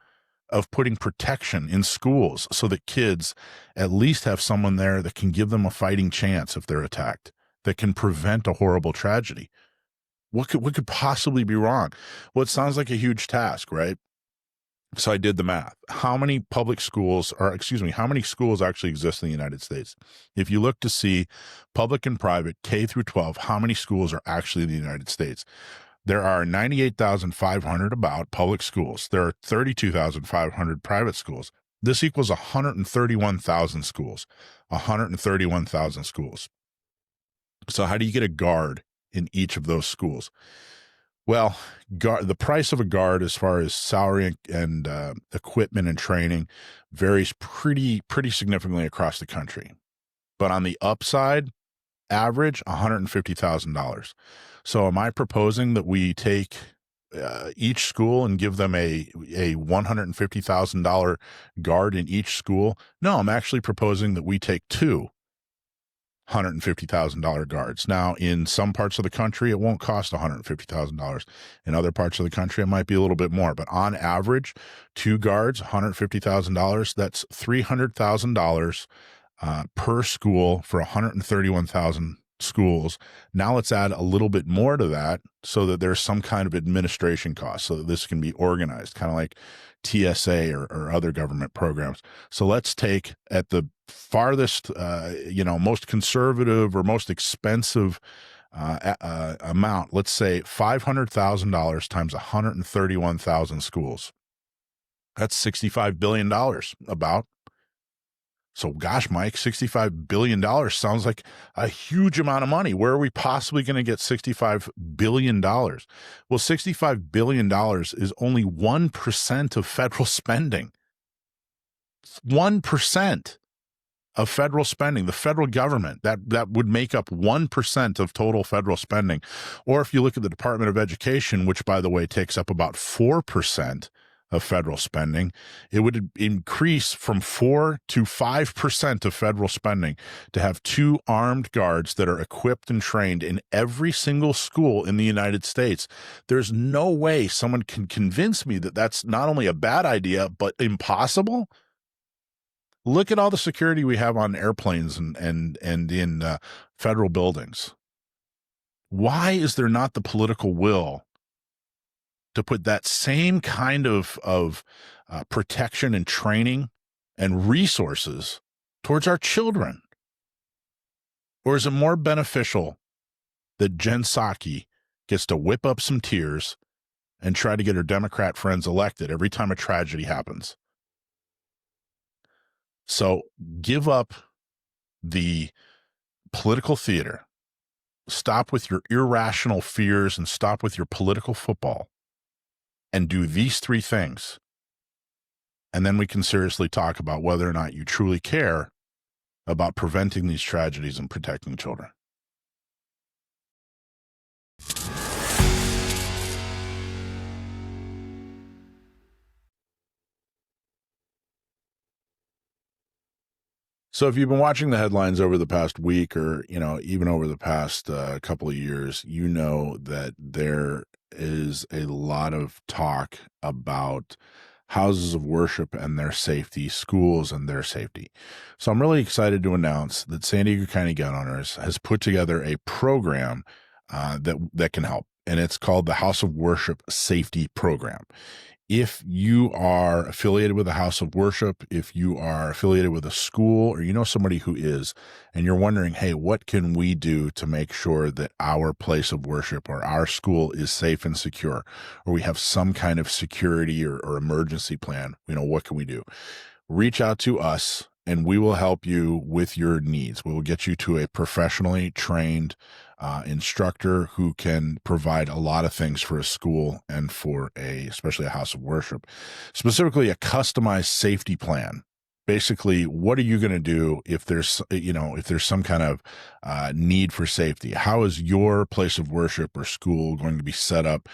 of putting protection in schools so that kids at least have someone there that can give them a fighting chance if they're attacked, that can prevent a horrible tragedy? What could possibly be wrong? Well, it sounds like a huge task, right? So I did the math. How many public schools, or excuse me, how many schools actually exist in the United States? If you look to see public and private, K through 12, how many schools are actually in the United States? There are 98,500 about public schools. There are 32,500 private schools. This equals 131,000 schools. 131,000 schools. So how do you get a guard in each of those schools? Well, the price of a guard as far as salary and equipment and training varies pretty significantly across the country. But on the upside, average $150,000. So am I proposing that we take each school and give them a $150,000 guard in each school? No, I'm actually proposing that we take two $150,000 guards. Now, in some parts of the country, it won't cost $150,000. In other parts of the country, it might be a little bit more. But on average, two guards, $150,000. That's $300,000 per school for 131,000 schools. Now let's add a little bit more to that so that there's some kind of administration cost so that this can be organized, kind of like TSA or other government programs. So let's take at the farthest, most conservative or most expensive amount, let's say $500,000 times 131,000 schools. That's $65 billion about. So gosh, Mike, $65 billion sounds like a huge amount of money. Where are we possibly going to get $65 billion? Well, $65 billion is only 1% of federal spending. 1% of federal spending, the federal government, that would make up 1% of total federal spending. Or if you look at the Department of Education, which, by the way, takes up about 4% of federal spending, it would increase from 4 to 5% of federal spending to have two armed guards that are equipped and trained in every single school in the United States. There's no way someone can convince me that that's not only a bad idea, but impossible. Look at all the security we have on airplanes and in federal buildings. Why is there not the political will to put that same kind of protection and training and resources towards our children? Or is it more beneficial that Jen Psaki gets to whip up some tears and try to get her Democrat friends elected every time a tragedy happens? So give up the political theater. Stop with your irrational fears and stop with your political football. And do these three things. And then we can seriously talk about whether or not you truly care about preventing these tragedies and protecting children. So if you've been watching the headlines over the past week or, even over the past couple of years, you know that there is a lot of talk about houses of worship and their safety, schools and their safety. So I'm really excited to announce that San Diego County Gun Owners has put together a program that can help, and it's called the House of Worship Safety Program. If you are affiliated with a house of worship, if you are affiliated with a school, or you know somebody who is, and you're wondering, hey, what can we do to make sure that our place of worship or our school is safe and secure, or we have some kind of security or emergency plan, what can we do? Reach out to us and we will help you with your needs. We will get you to a professionally trained instructor who can provide a lot of things for a school and for especially a house of worship, specifically a customized safety plan. Basically, what are you going to do if there's some kind of need for safety? How is your place of worship or school going to be set up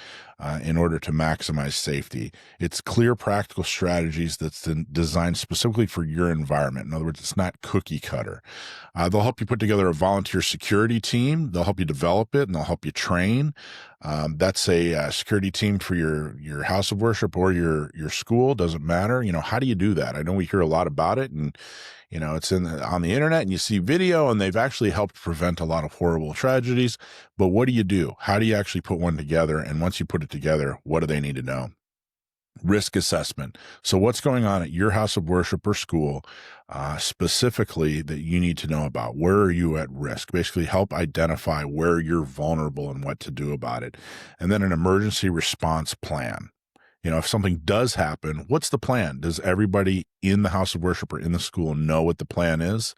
in order to maximize safety? It's clear, practical strategies that's designed specifically for your environment. In other words, it's not cookie cutter. They'll help you put together a volunteer security team. They'll help you develop it and they'll help you train. That's a security team for your house of worship or your school. Doesn't matter. How do you do that? I know we hear a lot about it, and it's on the internet, and you see video, and they've actually helped prevent a lot of horrible tragedies. But what do you do? How do you actually put one together? And once you put it together, what do they need to know? risk assessment. So what's going on at your house of worship or school specifically that you need to know about? Where are you at risk? Basically help identify where you're vulnerable and what to do about it. And then an emergency response plan. You know, if something does happen, what's the plan? Does everybody in the house of worship or in the school know what the plan is?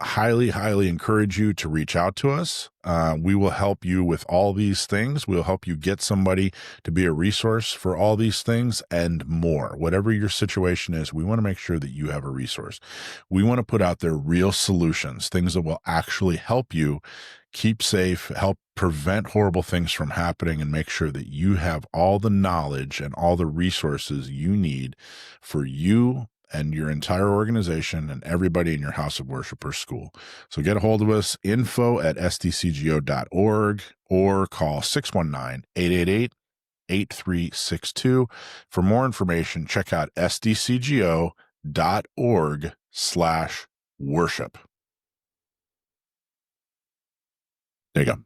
Highly encourage you to reach out to us. We will help you with all these things. We'll help you get somebody to be a resource for all these things and more. Whatever your situation is, we want to make sure that you have a resource. We want to put out there real solutions, things that will actually help you keep safe, help prevent horrible things from happening, and make sure that you have all the knowledge and all the resources you need for you and your entire organization and everybody in your house of worship or school. So get a hold of us, info@sdcgo.org, or call 619-888-8362. For more information, check out sdcgo.org/worship. There you go.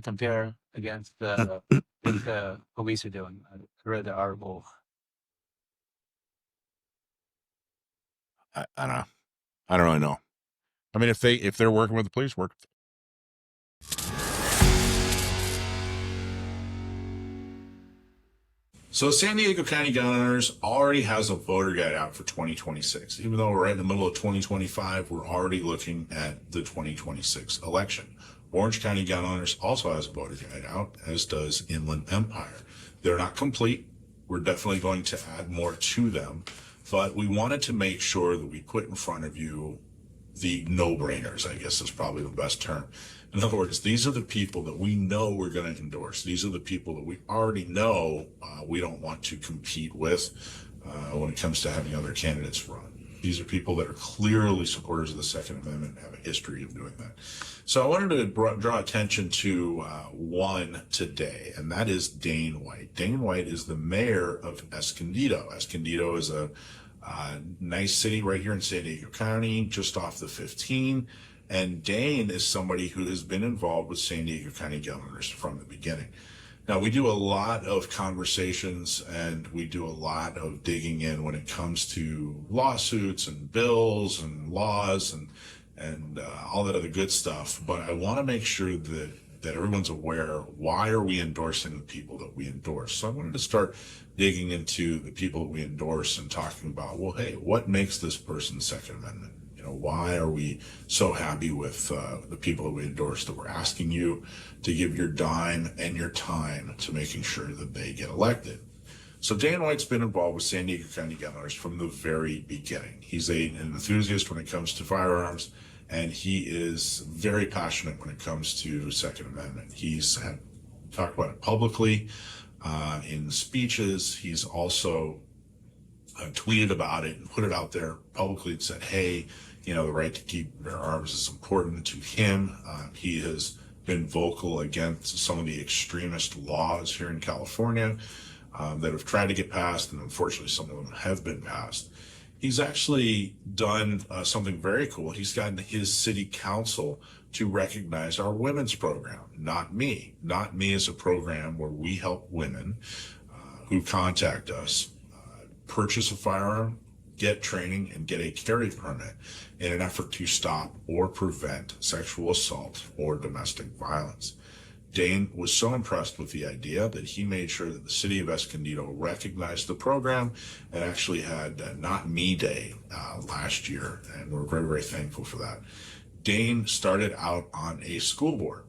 Compare against what the police are doing. I read the article. I don't know. I don't really know. I mean, if they're working with the police, work. So San Diego County Gun Owners already has a voter guide out for 2026. Even though we're right in the middle of 2025, we're already looking at the 2026 election. Orange County Gun Owners also has a voter guide out, as does Inland Empire. They're not complete. We're definitely going to add more to them, but we wanted to make sure that we put in front of you the no-brainers, I guess is probably the best term. In other words, these are the people that we know we're going to endorse. These are the people that we already know we don't want to compete with when it comes to having other candidates run. These are people that are clearly supporters of the Second Amendment and have a history of doing that. So I wanted to draw attention to one today, and that is Dane White. Dane White is the mayor of Escondido. Escondido is a nice city right here in San Diego County, just off the 15. And Dane is somebody who has been involved with San Diego County Gun Owners from the beginning. Now, we do a lot of conversations and we do a lot of digging in when it comes to lawsuits and bills and laws and all that other good stuff. But I want to make sure that everyone's aware, why are we endorsing the people that we endorse? So I wanted to start digging into the people that we endorse and talking about, well, hey, what makes this person Second Amendment? You know, why are we so happy with the people that we endorse, that we're asking you to give your dime and your time to making sure that they get elected? So Dane White's been involved with San Diego County Gun Owners from the very beginning. He's an enthusiast when it comes to firearms, and he is very passionate when it comes to Second Amendment. He's talked about it publicly in speeches. He's also tweeted about it and put it out there publicly and said, hey, you know, the right to keep bear arms is important to him. He has been vocal against some of the extremist laws here in California that have tried to get passed, and unfortunately some of them have been passed. He's actually done something very cool. He's gotten his city council to recognize our women's program. Not Me. Not Me is a program where we help women who contact us purchase a firearm, get training, and get a carry permit in an effort to stop or prevent sexual assault or domestic violence. Dane was so impressed with the idea that he made sure that the city of Escondido recognized the program and actually had Not Me Day last year, and we're very, very thankful for that. Dane started out on a school board,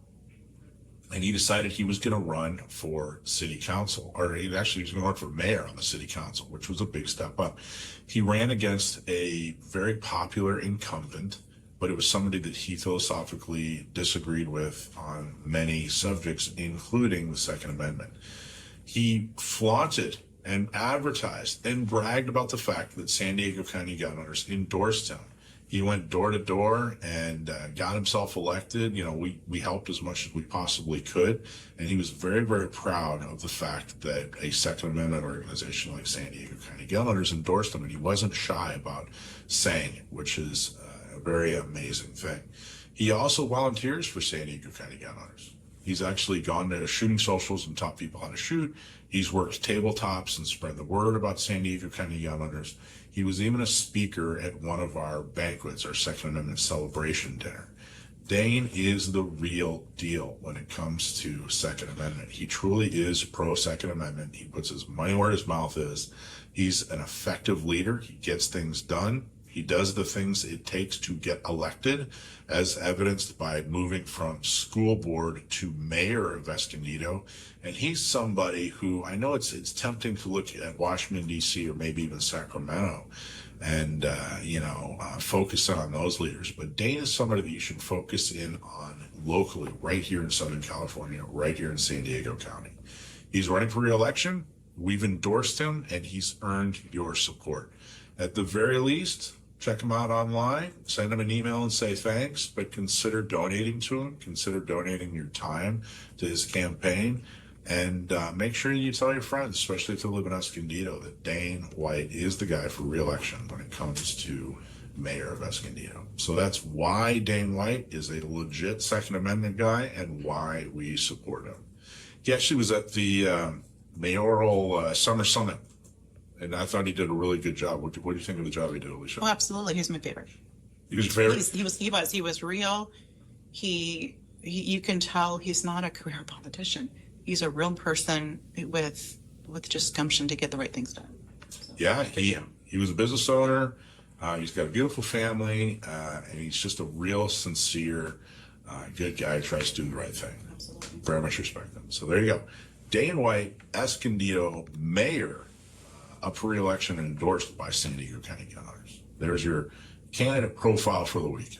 and he decided he was going to run for city council, or he was going to run for mayor on the city council, which was a big step up. He ran against a very popular incumbent, but it was somebody that he philosophically disagreed with on many subjects, including the Second Amendment. He flaunted and advertised and bragged about the fact that San Diego County Gun Owners endorsed him. He went door to door and got himself elected. You know, we helped as much as we possibly could. And he was very, very proud of the fact that a Second Amendment organization like San Diego County Gun Owners endorsed him. And he wasn't shy about saying it, which is a very amazing thing. He also volunteers for San Diego County Gun Owners. He's actually gone to shooting socials and taught people how to shoot. He's worked tabletops and spread the word about San Diego County gun owners. He was even a speaker at one of our banquets, our Second Amendment celebration dinner. Dane is the real deal when it comes to Second Amendment. He truly is pro Second Amendment. He puts his money where his mouth is. He's an effective leader. He gets things done. He does the things it takes to get elected, as evidenced by moving from school board to mayor of Escondido. And he's somebody who, I know it's tempting to look at Washington, D.C., or maybe even Sacramento and, focus on those leaders. But Dane is somebody that you should focus in on locally, right here in Southern California, right here in San Diego County. He's running for re-election. We've endorsed him, and he's earned your support. At the very least, check him out online, send him an email and say thanks, but consider donating to him. Consider donating your time to his campaign. And make sure you tell your friends, especially if they live in Escondido, that Dane White is the guy for re-election when it comes to mayor of Escondido. So that's why Dane White is a legit Second Amendment guy and why we support him. He actually was at the mayoral summer summit, and I thought he did a really good job. What do you think of the job he did, Alisha? Oh, absolutely. He's my favorite. He was your favorite? He was real. You can tell he's not a career politician. He's a real person with just gumption to get the right things done. So, yeah, he was a business owner. He's got a beautiful family, and he's just a real sincere, good guy who tries to do the right thing. Absolutely. Very much respect him. So there you go. Dane White, Escondido mayor, up for re-election and endorsed by San Diego County gun owners. There's your candidate profile for the week.